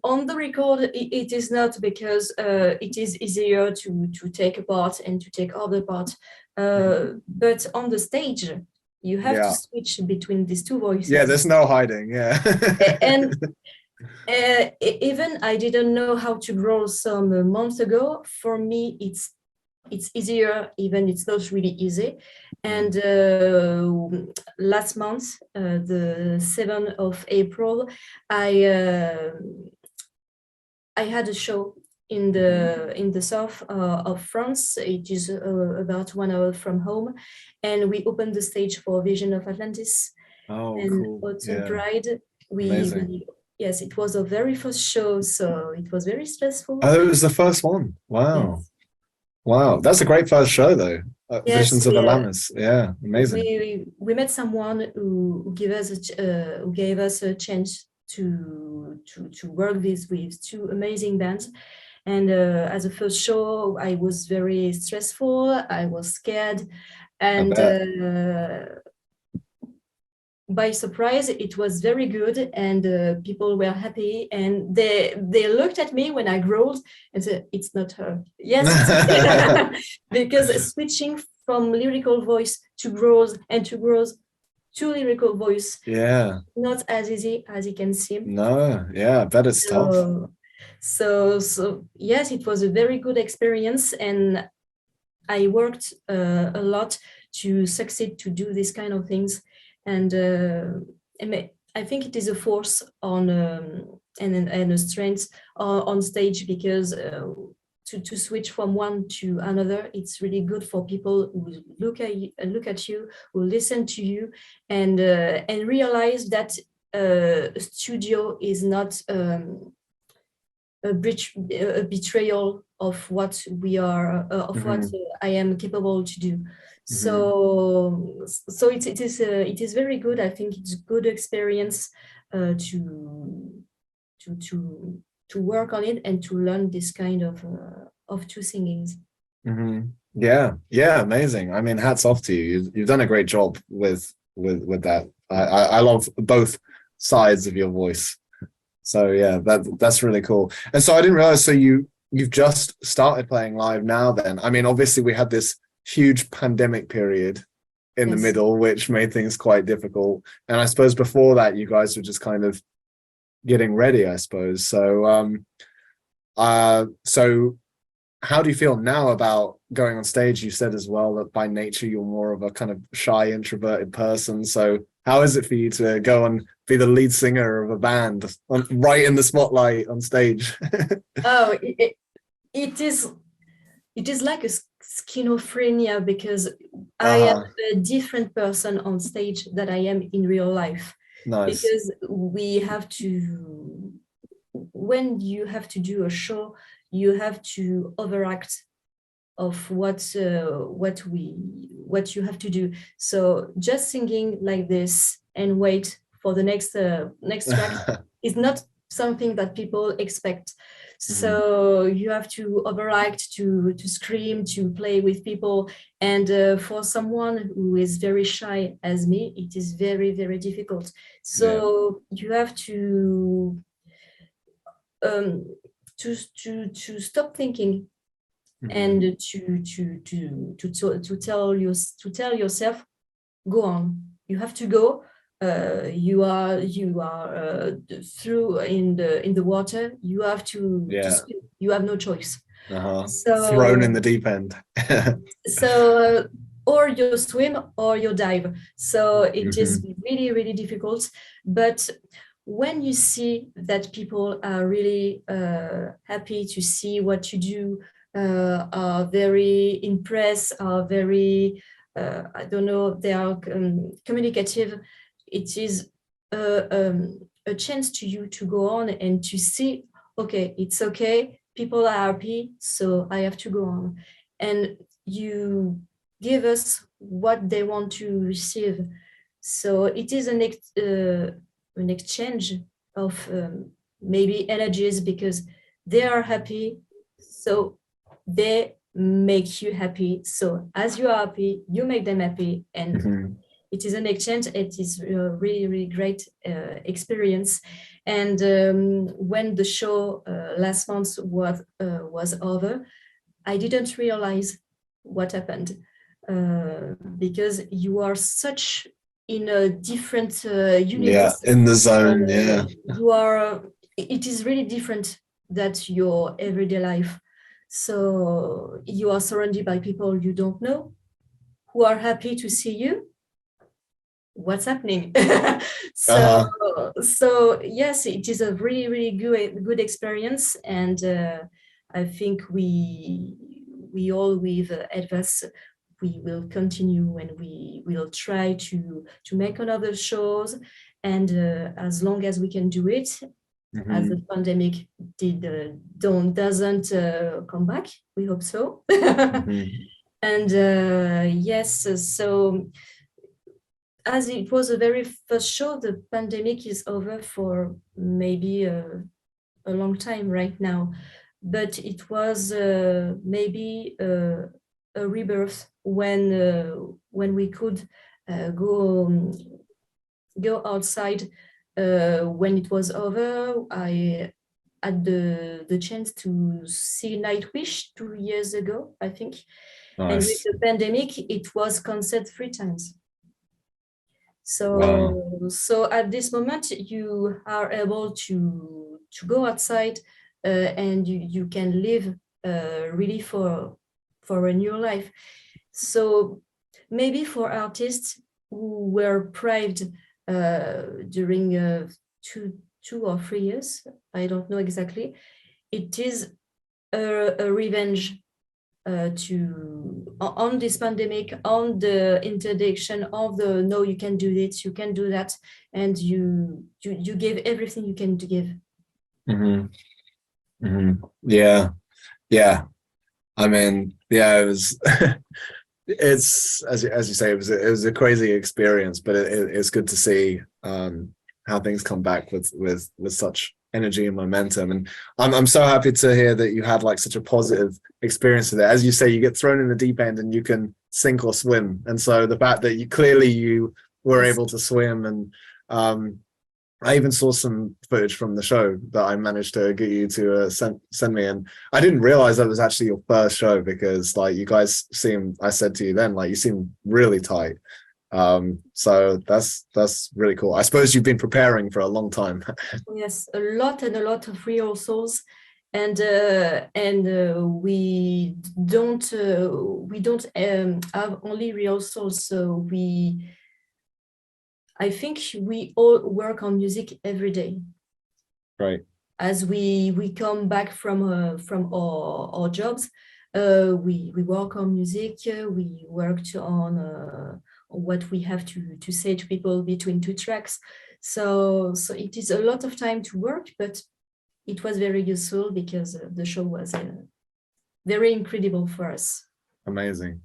on the record, it is not, because it is easier to take a part and to take other part. But on the stage, you have to switch between these two voices. Yeah, there's no hiding. Yeah. And even I didn't know how to growl some months ago. For me, it's easier, even it's not really easy. And last month, the 7th of April, I had a show in the south of France. It is about 1 hour from home, and we opened the stage for Vision of Atlantis. And cool. Autumn Pride. Yes, it was a very first show, so it was very stressful. Oh, it was the first one. Wow. Yes. Wow, that's a great first show, though. Yes, Visions of Atlantis. Yeah, amazing. We met someone who gave us a chance to work with two amazing bands. And as a first show, I was very stressful. I was scared, and by surprise, it was very good, and people were happy, and they looked at me when I growled and said, "It's not her." Yes, because switching from lyrical voice to growls and to growls to lyrical voice, not as easy as it can seem. No, yeah, I bet it's tough. So yes, it was a very good experience, and I worked a lot to succeed to do these kind of things. And I think it is a force on and a strength on stage, because to switch from one to another, it's really good for people who look at you, who listen to you, and realize that a studio is not a betrayal of what we are, of what I am capable to do. So it is very good. I think it's a good experience to work on it and to learn this kind of two singings. Yeah, amazing. I mean, hats off to you. You've done a great job with that. I love both sides of your voice. So yeah, that's really cool. And so I didn't realize, so you've just started playing live now then. I mean, obviously we had this huge pandemic period in the middle, which made things quite difficult. And I suppose before that, you guys were just kind of getting ready, I suppose. So so how do you feel now about going on stage? You said as well that by nature you're more of a kind of shy, introverted person. So how is it for you to go and be the lead singer of a band right in the spotlight on stage? Oh, it is like a schizophrenia, because I am a different person on stage than I am in real life. Nice. Because we have to, when you have to do a show, you have to overact of what you have to do. So just singing like this and wait for the next track is not something that people expect. So you have to overact, to scream, to play with people. And for someone who is very shy as me, it is very, very difficult. So you have to to stop thinking and to tell yourself, go on. You have to go. You are through in the water. You have to swim. You have no choice. So thrown in the deep end. So or you swim or you dive. So it is really, really difficult. But when you see that people are really happy to see what you do, are very impressed, are very, I don't know, they are communicative, it is a chance to you to go on and to see, okay, it's okay, people are happy, so I have to go on. And you give us what they want to receive. So it is an exchange of maybe energies, because they are happy, so they make you happy. So as you are happy, you make them happy, and it is an exchange. It is a really, really great experience. And when the show last month was over, I didn't realize what happened, because you are such in a different universe. Yeah, in the zone. You are. It is really different than your everyday life. So you are surrounded by people you don't know, who are happy to see you. What's happening? So yes, it is a really, really good experience, and I think we all with ETWAS, we will continue, and we will try to make another shows, and as long as we can do it, as the pandemic doesn't come back, we hope so. And yes, so as it was the very first show, the pandemic is over for maybe a long time right now, but it was maybe a rebirth when we could go outside. When it was over, I had the chance to see Nightwish 2 years ago, I think. Nice. And with the pandemic, it was canceled 3 times. So at this moment, you are able to go outside, and you can live really for a new life. So maybe for artists who were prived during 2 or 3 years, I don't know exactly, it is a revenge on this pandemic, on the interdiction of the no, you can do this, you can do that, and you give everything you can to give. Yeah. I mean, yeah, it was. It's as you say, it was a crazy experience, but it's good to see how things come back with such energy and momentum. And I'm so happy to hear that you had like such a positive experience with it. As you say, you get thrown in the deep end and you can sink or swim. And so the fact that you were able to swim, and I even saw some footage from the show that I managed to get you to send me, and I didn't realize that was actually your first show, because like you guys seem, I said to you then, like you seem really tight. So that's really cool. I suppose you've been preparing for a long time. Yes, a lot of rehearsals, and we don't have only rehearsals. So I think we all work on music every day. Right. As we come back from our jobs, we work on music. We worked on what we have to say to people between 2 tracks. So it is a lot of time to work, but it was very useful because the show was very incredible for us. Amazing.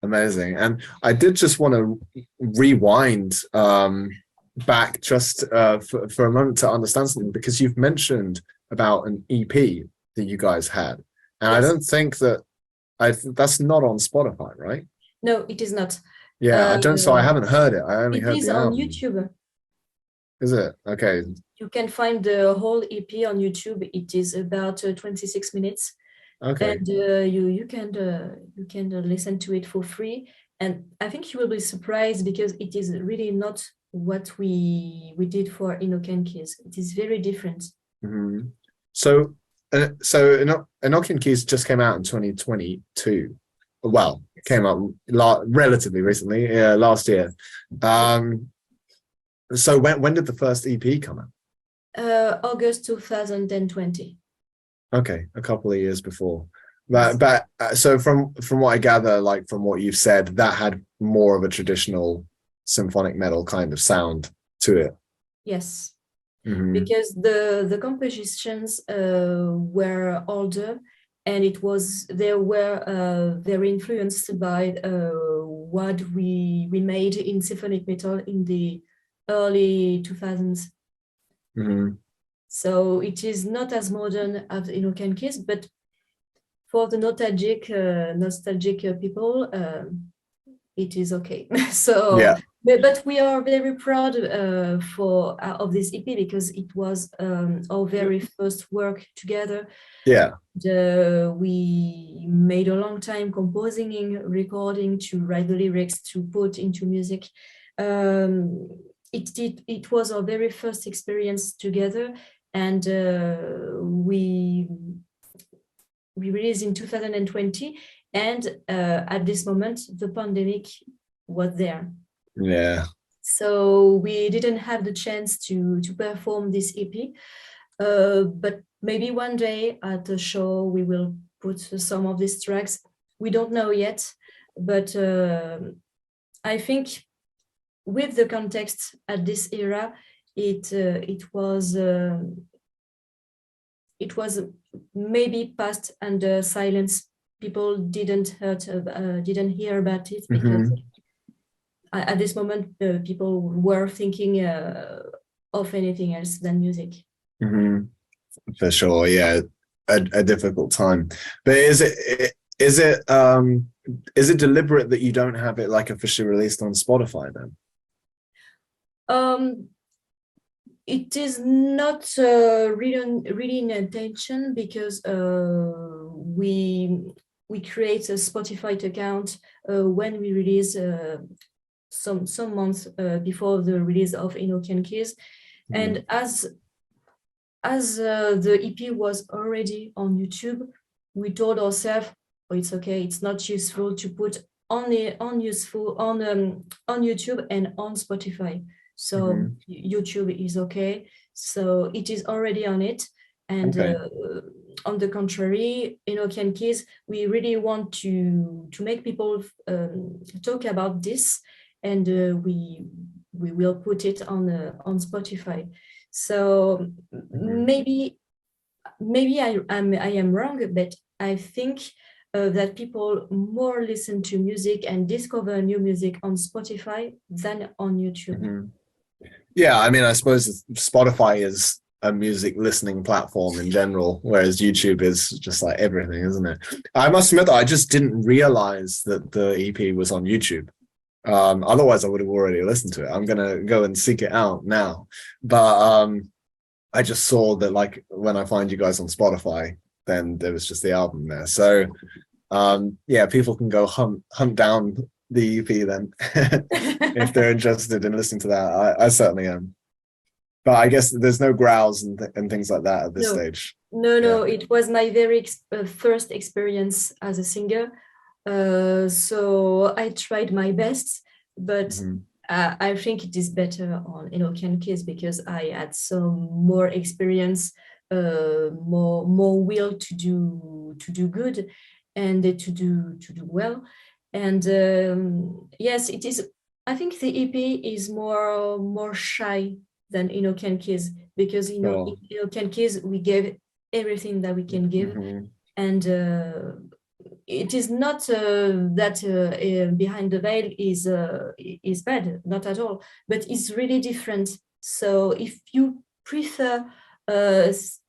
And I did just want to rewind back just for a moment to understand something, because you've mentioned about an EP that you guys had, and yes. I don't think that's not on Spotify, right? No, it is not. Yeah, I don't. So I haven't heard it. I only heard the album. It is on YouTube. Is it? Okay. You can find the whole EP on YouTube. It is about 26 minutes. Okay. And you can listen to it for free. And I think you will be surprised because it is really not what we did for Enoch Keys. It is very different. Mm-hmm. So Anarchy Keys just came out in 2022. Well, came out relatively recently, last year. So when did the first EP come out? August 2020. Okay, a couple of years before. Yes. But so from what I gather, like from what you've said, that had more of a traditional symphonic metal kind of sound to it. Yes. Mm-hmm. Because the compositions were older, and they were very influenced by what we made in symphonic metal in the early 2000s. Mm-hmm. So it is not as modern as Enoch Keys, but for the nostalgic people, it is okay. So yeah. But we are very proud of this EP because it was our very first work together. Yeah. We made a long time composing, recording, to write the lyrics, to put into music. It was our very first experience together, and we released in 2020. And at this moment, the pandemic was there. Yeah. So we didn't have the chance to perform this EP. But maybe one day at the show we will put some of these tracks. We don't know yet, but I think with the context at this era, it was maybe passed under silence. People didn't hear about it because at this moment people were thinking of anything else than music. Mm-hmm. For sure, yeah, a difficult time. But is it deliberate that you don't have it like officially released on Spotify then? It is not really an intention because we create a Spotify account when we release some months before the release of Enoch Keys, and as the EP was already on YouTube, we told ourselves, oh, it's okay, it's not useful to put on YouTube and on Spotify. So YouTube is okay. So it is already on it. And on the contrary, Enoch Keys, we really want to make people talk about this, and we will put it on Spotify. So maybe I am wrong, but I think that people more listen to music and discover new music on Spotify than on YouTube. Yeah, I mean, I suppose Spotify is a music listening platform in general, whereas YouTube is just like everything, isn't it? I must admit that I just didn't realize that the EP was on YouTube. Otherwise I would have already listened to it. I'm gonna go and seek it out now, but I just saw that, like, when I find you guys on Spotify, then there was just the album there. So yeah, people can go hunt down the EP then if they're interested in listening to that. I certainly am, but I guess there's no growls and things like that at this stage. No, it was my very first experience as a singer. So I tried my best, but I think it is better on Enoch Keys because I had some more experience, more will to do good and to do well. And yes, it is. I think the EP is more shy than Enoch Keys because in Enoch Keys we gave everything that we can give, and it is not that Behind the Veil is bad, not at all, but it's really different. So if you prefer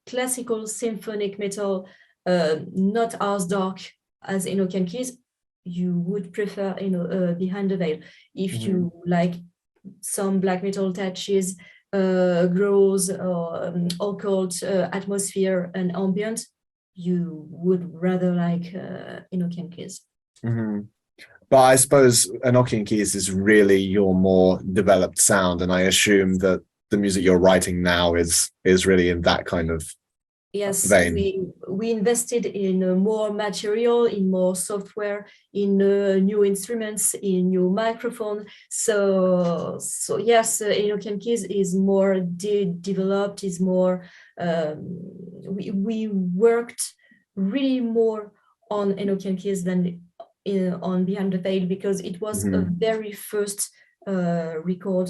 classical symphonic metal, not as dark as Enoch Keys, you would prefer Behind the Veil. If you like some black metal touches, growls or occult atmosphere and ambient, you would rather like Enochian keys. Mm-hmm. But I suppose Enochian keys is really your more developed sound, and I assume that the music you're writing now is really in that kind of vein. We invested in more material, in more software, in new instruments, in new microphone. So yes, Enochian keys is more developed, is more. We worked really more on Enochian keys than on Behind the Veil, because it was a very first record.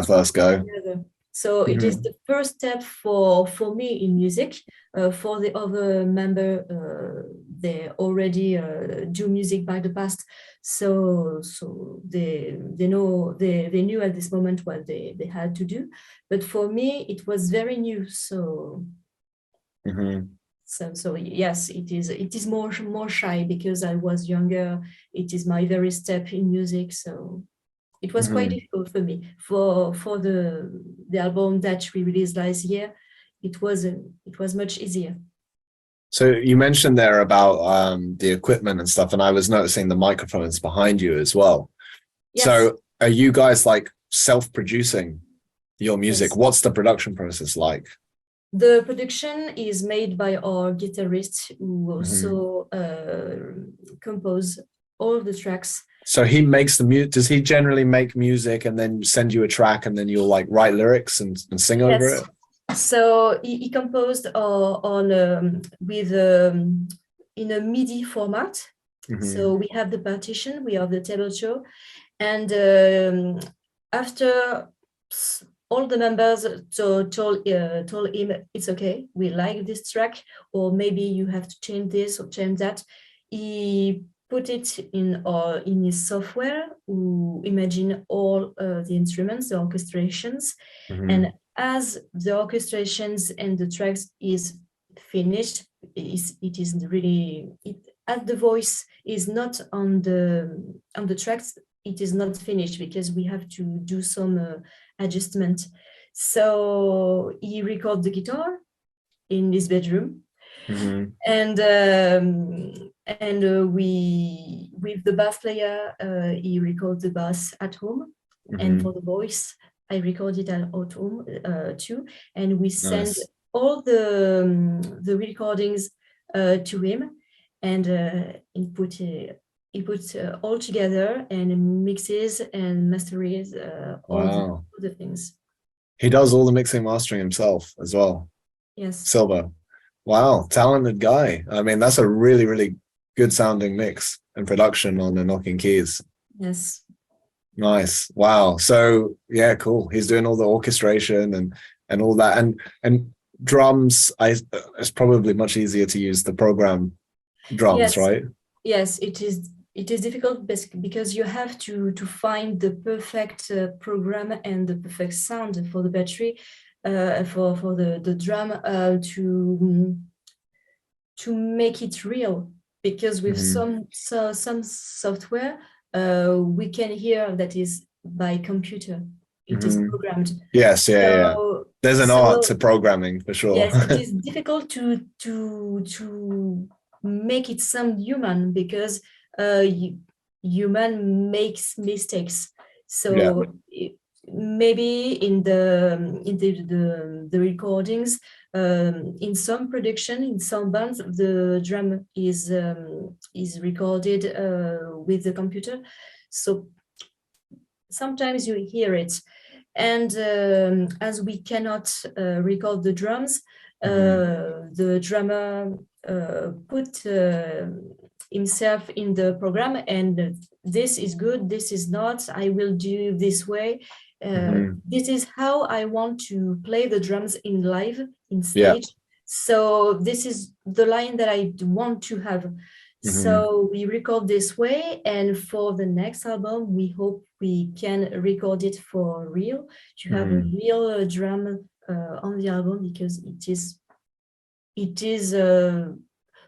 First go. So it is the first step for me in music. For the other member, they already do music by the past, so they know they knew at this moment what they had to do. But for me, it was very new. So. So yes, it is more shy because I was younger. It is my very step in music, so it was quite difficult for me. For the album that we released last year, it was much easier. So you mentioned there about the equipment and stuff, and I was noticing the microphones behind you as well. Yes. So are you guys like self-producing your music? Yes. What's the production process like? The production is made by our guitarist, who also compose all the tracks. So he makes the music. Does he generally make music and then send you a track, and then you'll like write lyrics and sing over it? So he composed in a MIDI format. So we have the partition, we have the tablature, and after all the members told him it's okay, we like this track, or maybe you have to change this or change that, he put it in his software, who imagine all the instruments, the orchestrations, and as the orchestrations and the tracks is finished, as the voice is not on the tracks, it is not finished because we have to do some adjustment. So he recorded the guitar in his bedroom, and we with the bass player, he recorded the bass at home, and for the voice, I recorded at home too, and we send all the recordings to him, and he put all together and mixes and masters all the things. He does all the mixing, mastering himself as well. Yes. Silver. Wow, talented guy. I mean, that's a really, really good sounding mix and production on the Enochian keys. Yes. Nice. Wow. So yeah, cool. He's doing all the orchestration and all that, and drums. It's probably much easier to use the program drums, right? Yes, it is. It is difficult because you have to find the perfect program and the perfect sound for the battery, for the drum, to make it real. Because with some software, we can hear that is by computer. It is programmed. Yes, yeah. There's an art to programming for sure. Yes, it is difficult to make it sound human because human makes mistakes. So maybe in the recordings, in some production, in some bands, the drum is recorded with the computer. So sometimes you hear it, and as we cannot record the drums, the drummer put himself in the program, and this is good, this is not, I will do this way. This is how I want to play the drums in live, in stage. So this is the line that I want to have. So we record this way, and for the next album, we hope we can record it for real, to have a real drum on the album, because it is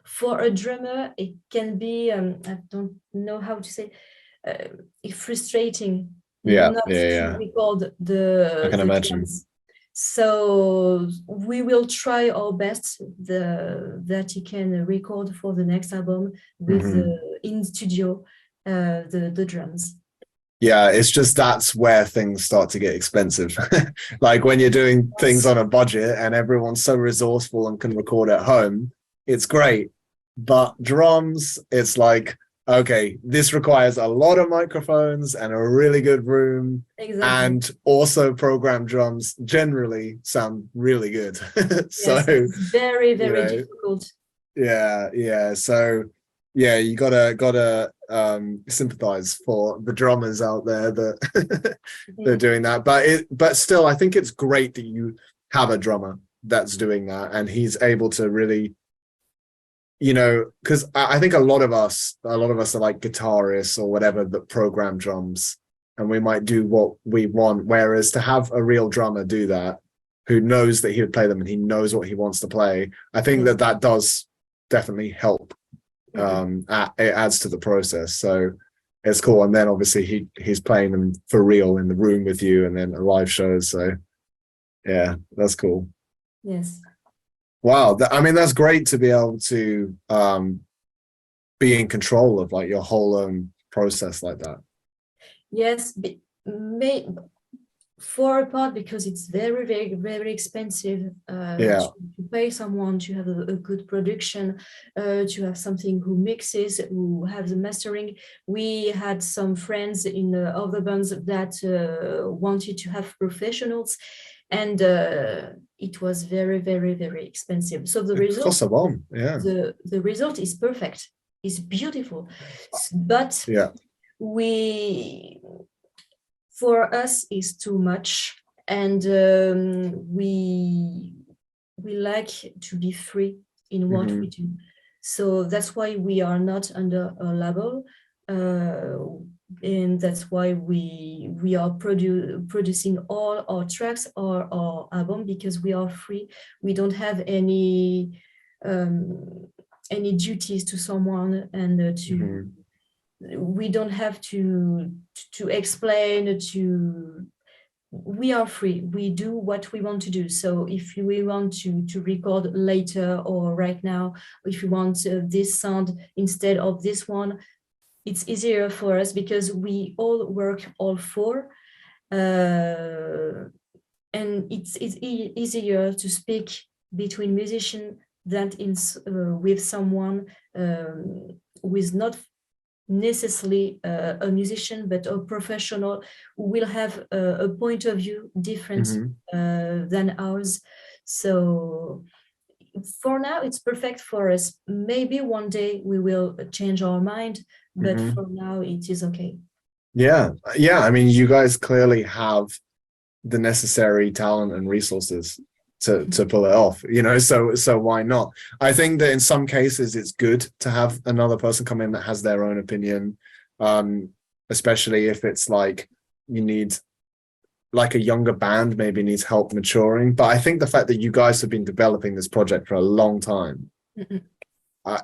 for a drummer, it can be, I don't know how to say, frustrating. Not to record I can imagine. drums. So we will try our best that he can record for the next album with in studio the drums. Yeah, it's just that's where things start to get expensive. Like when you're doing things on a budget and everyone's so resourceful and can record at home, it's great. But drums, it's like, okay, this requires a lot of microphones and a really good room. Exactly. And also programmed drums generally sound really good. So yes, it's very, very difficult. Yeah. So yeah, you gotta sympathize for the drummers out there that they're doing that. But still, I think it's great that you have a drummer that's doing that, and he's able to really, because I think a lot of us are like guitarists or whatever that program drums, and we might do what we want. Whereas to have a real drummer do that, who knows that he would play them and he knows what he wants to play, I think that does definitely help. It adds to the process, so it's cool. And then obviously he's playing them for real in the room with you, and then a live show. So yeah, that's cool. Yes. Wow, I mean, that's great to be able to be in control of like your whole own process like that. Yes, for a part, because it's very, very, very expensive to pay someone to have a good production, to have something who mixes, who have the mastering. We had some friends in the other bands that wanted to have professionals, and it was very, very, very expensive. So the result costs a bomb. Yeah. The result is perfect. It's beautiful, but for us is too much, and we like to be free in what we do. So that's why we are not under a label, and that's why we are producing all our tracks or our album, because we are free. We don't have any duties to someone, and we don't have to explain we are free. We do what we want to do. So if we want to record later or right now, if we want this sound instead of this one, it's easier for us because we all work all four, and it's easier to speak between musicians than with someone who is not necessarily a musician, but a professional who will have a point of view different than ours. So for now, it's perfect for us. Maybe one day we will change our mind, but for now it is okay. Yeah. I mean, you guys clearly have the necessary talent and resources to pull it off, so why not? I think that in some cases it's good to have another person come in that has their own opinion, especially if it's like you need, like a younger band maybe needs help maturing. But I think the fact that you guys have been developing this project for a long time, I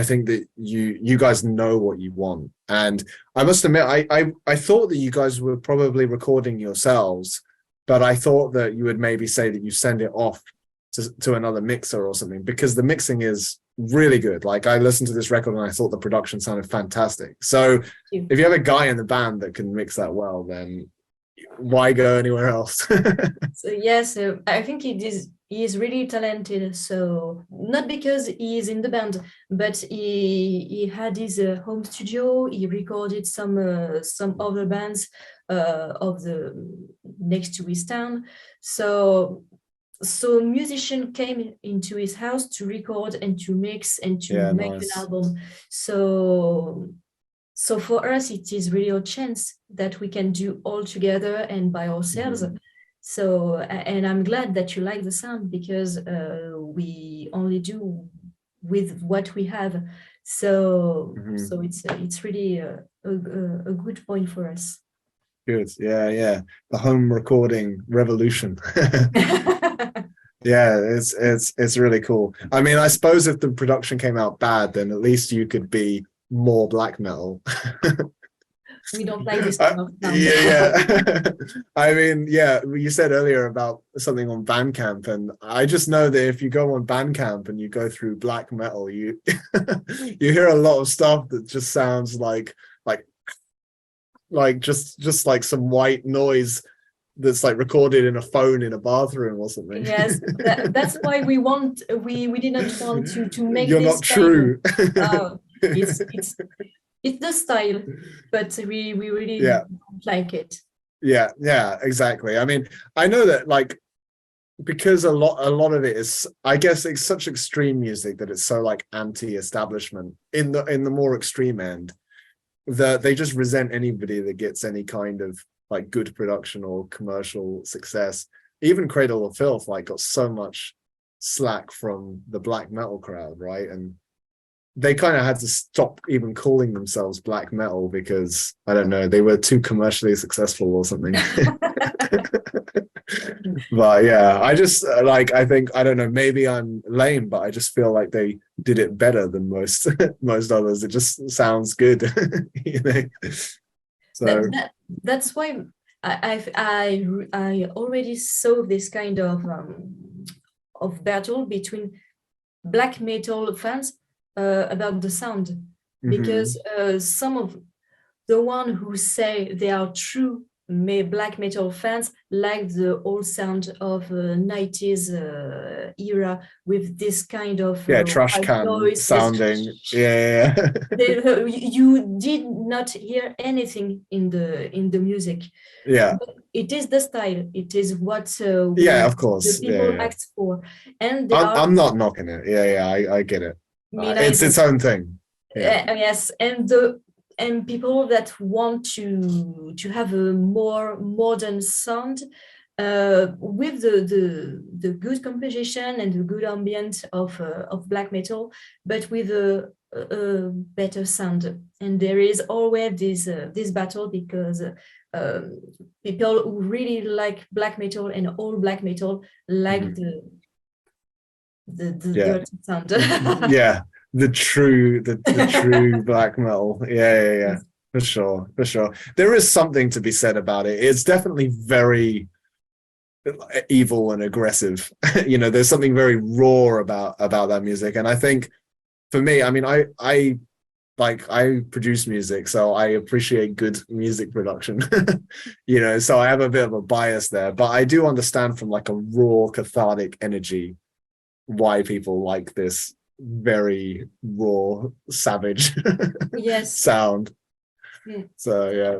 think that you guys know what you want. And I must admit, I thought that you guys were probably recording yourselves, but I thought that you would maybe say that you send it off to another mixer or something, because the mixing is really good. Like, I listened to this record and I thought the production sounded fantastic. So if you have a guy in the band that can mix that well, then why go anywhere else? So yes, I think he is really talented. So not because he is in the band, but he had his home studio. He recorded some other bands of the next to his town. So musician came into his house to record and to mix and to make an album. So for us, it is really a chance that we can do all together and by ourselves. So, and I'm glad that you like the sound, because we only do with what we have. So it's really a good point for us. Good. Yeah. The home recording revolution. Yeah, it's really cool. I mean, I suppose if the production came out bad, then at least you could be more black metal. We don't like this kind of sound. Yeah. I mean, yeah, you said earlier about something on Bandcamp, and I just know that if you go on Bandcamp and you go through black metal, you you hear a lot of stuff that just sounds like just like some white noise that's like recorded in a phone in a bathroom or something. Yes, that's why we didn't want to make You're this not true. It's the style, but we really Yeah. don't like it. Yeah, exactly. I mean, I know that like because a lot of it is, I guess it's such extreme music that it's so like anti-establishment in the more extreme end, that they just resent anybody that gets any kind of like good production or commercial success. Even Cradle of Filth like got so much slack from the black metal crowd, right? And they kind of had to stop even calling themselves black metal because I don't know, they were too commercially successful or something. But yeah, I just like, I think, I don't know, maybe I'm lame, but I just feel like they did it better than most most others. It just sounds good. You know. So that's why I already saw this kind of battle between black metal fans about the sound, because some of the one who say they are true black metal fans like the old sound of 90s era with this kind of trash can noise, sounding. Yeah. You did not hear anything in the music. Yeah, but it is the style. It is what of course the people asked for, and I'm not knocking it. I get it. It's its own thing. Yes, and people that want to have a more modern sound with the good composition and the good ambient of black metal, but with a better sound. And there is always this battle because people who really like black metal and all black metal like the dirty sound. The true black metal. Yeah. For sure. There is something to be said about it. It's definitely very evil and aggressive. You know, there's something very raw about that music. And I think for me, I mean, I produce music, so I appreciate good music production. You know, so I have a bit of a bias there, but I do understand from like a raw cathartic energy why people like this very raw, savage sound. So yeah,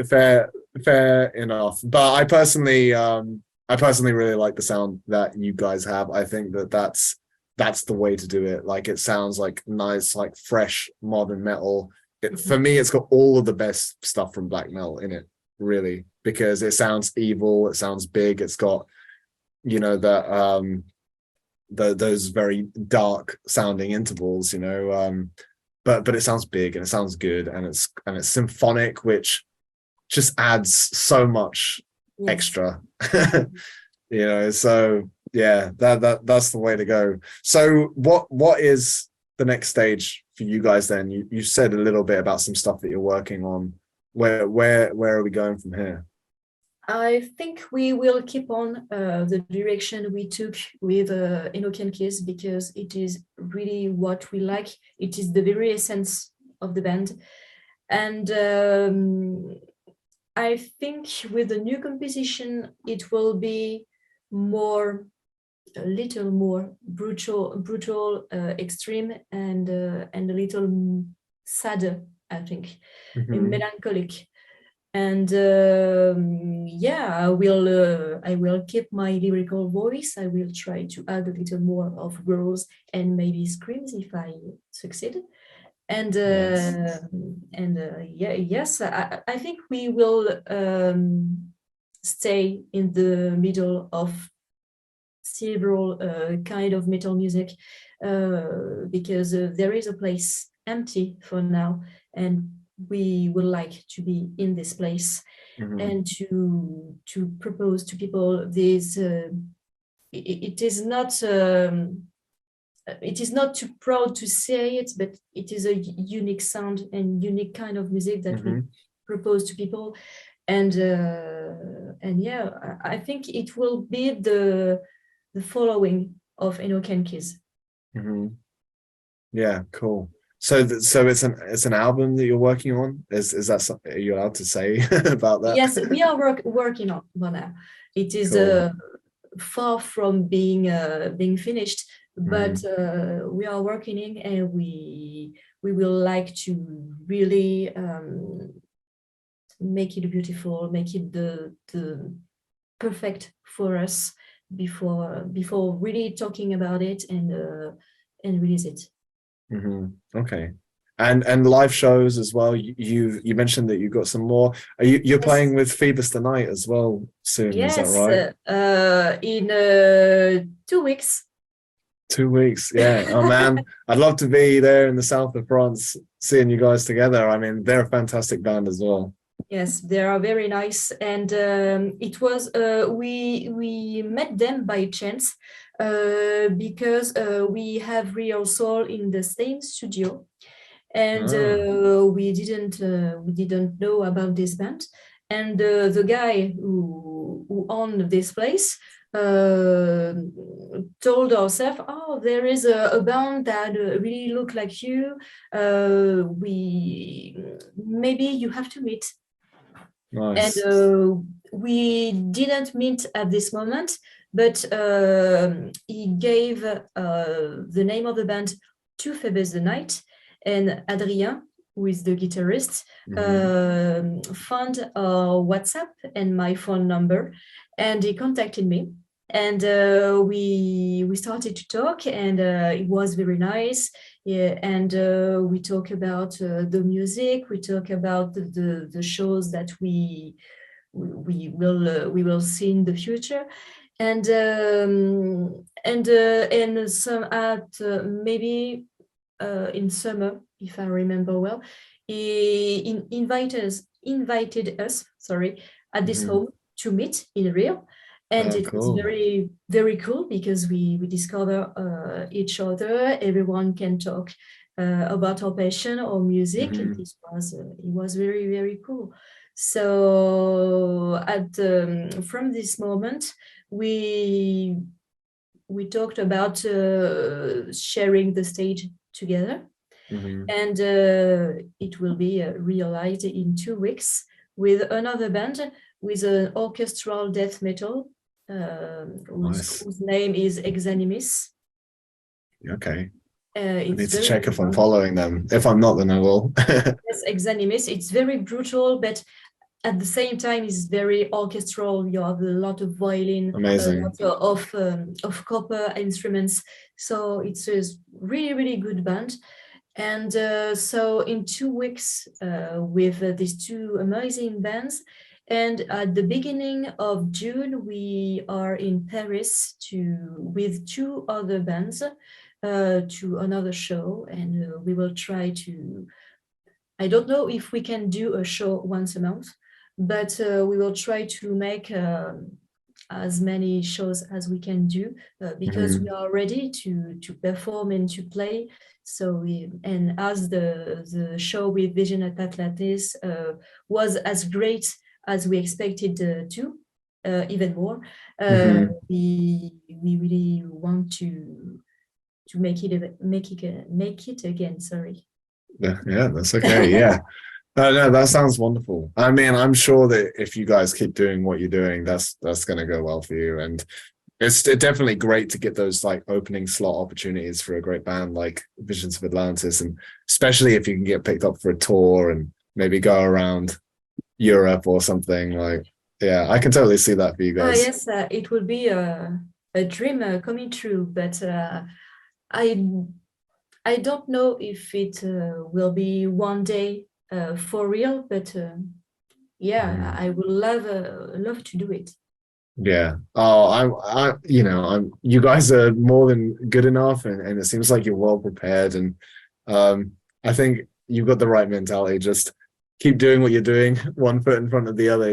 fair enough. But I personally really like the sound that you guys have. I think that's the way to do it. Like, it sounds like nice, like fresh modern metal. For me, it's got all of the best stuff from black metal in it, really, because it sounds evil, it sounds big, it's got, you know, those very dark sounding intervals, you know, but it sounds big and it sounds good, and it's symphonic, which just adds so much extra. You know, so yeah, that's the way to go. So what is the next stage for you guys then? You said a little bit about some stuff that you're working on. Where are we going from here? I think we will keep on the direction we took with Enochian Kiss, because it is really what we like. It is the very essence of the band. And I think with the new composition, it will be a little more brutal, extreme, and a little sadder, I think, melancholic. And I will keep my lyrical voice. I will try to add a little more of growls and maybe screams if I succeed. And I think we will stay in the middle of several kind of metal music, because there is a place empty for now, and we would like to be in this place and to propose to people this. It is not too proud to say it, but it is a unique sound and unique kind of music that propose to people, and yeah, I think it will be the following of Enoch and Keys. Yeah, cool. So so it's an album that you're working on. Is that something, are you allowed to say about that? Yes, we are working on that. It is Cool. far from being finished, but we are working in, and we will like to really make it beautiful, make it the perfect for us before really talking about it and release it. Okay. And live shows as well. You mentioned that you've got some more. You're Yes. playing with Phoebus the Night as well soon, is that Yes, right? in 2 weeks. 2 weeks, yeah. Oh man, I'd love to be there in the south of France, seeing you guys together. I mean, they're a fantastic band as well. Yes, they are very nice, and it was we met them by chance because we have rehearsal in the same studio, and we didn't know about this band, and the guy who owned this place told ourselves, oh, there is a band that really look like you. We maybe you have to meet. Nice. And we didn't meet at this moment, but he gave the name of the band to Phoebus the Night, and Adrien, who is the guitarist, found our WhatsApp and my phone number, and he contacted me. And we started to talk, and it was very nice. Yeah, and we talk about the music. We talk about the shows that we will see in the future, and some at maybe in summer, if I remember well, he invited us, sorry, at this home to meet in real. And it was very, very cool because we discover each other. Everyone can talk about our passion or music. It was very, very cool. So from this moment, we talked about sharing the stage together, and it will be realized in 2 weeks with another band, with an orchestral death metal. Whose name is Exanimis. Okay. I need to check if I'm following them. If I'm not, then I will. Yes, Exanimis. It's very brutal, but at the same time, it's very orchestral. You have a lot of violin, amazing, a lot of copper instruments. So it's a really, really good band. And so in 2 weeks, with these two amazing bands. And at the beginning of June, we are in Paris with 2 other bands to another show, and we will try to. I don't know if we can do a show once a month, but we will try to make as many shows as we can do because we are ready to perform and to play. So and as the show with Vision at Atlantis was as great as we expected to, even more. We really want to make it again. Sorry. Yeah, that's okay. Yeah. No, that sounds wonderful. I mean, I'm sure that if you guys keep doing what you're doing, that's going to go well for you. And it's definitely great to get those like opening slot opportunities for a great band like Visions of Atlantis, and especially if you can get picked up for a tour and maybe go around Europe or something. Like, yeah, I can totally see that for you guys. Yes, it will be a dream coming true, but I don't know if it will be one day for real, but yeah, I would love to do it. Yeah. Oh, you guys are more than good enough, and it seems like you're well prepared, and I think you've got the right mentality. Just keep doing what you're doing, one foot in front of the other,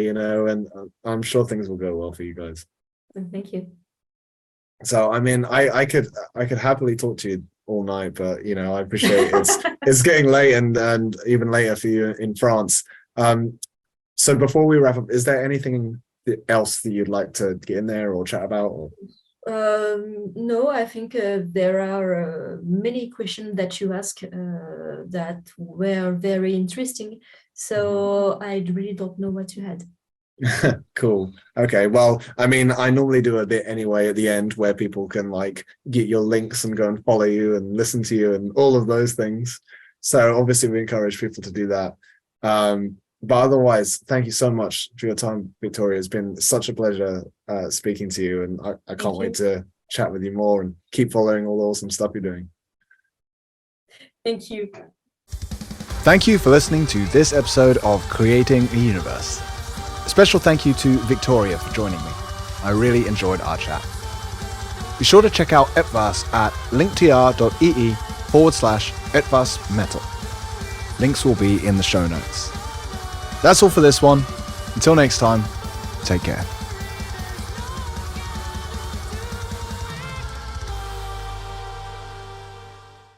and I'm sure things will go well for you guys. Thank you. So, I mean, I could happily talk to you all night, but I appreciate it's getting late and even later for you in France. So before we wrap up, is there anything else that you'd like to get in there or chat about? Or? No, I think there are many questions that you ask that were very interesting. So I really don't know what you had. Cool. Okay. Well, I mean, I normally do a bit anyway at the end where people can like get your links and go and follow you and listen to you and all of those things. So obviously we encourage people to do that. But otherwise, thank you so much for your time, Victoria. It's been such a pleasure speaking to you, and I can't wait to chat with you more and keep following all the awesome stuff you're doing. Thank you. Thank you for listening to this episode of Creating a Universe. A special thank you to Victoria for joining me. I really enjoyed our chat. Be sure to check out ETWAS at linktr.ee/ETWAS metal. Links will be in the show notes. That's all for this one. Until next time, take care.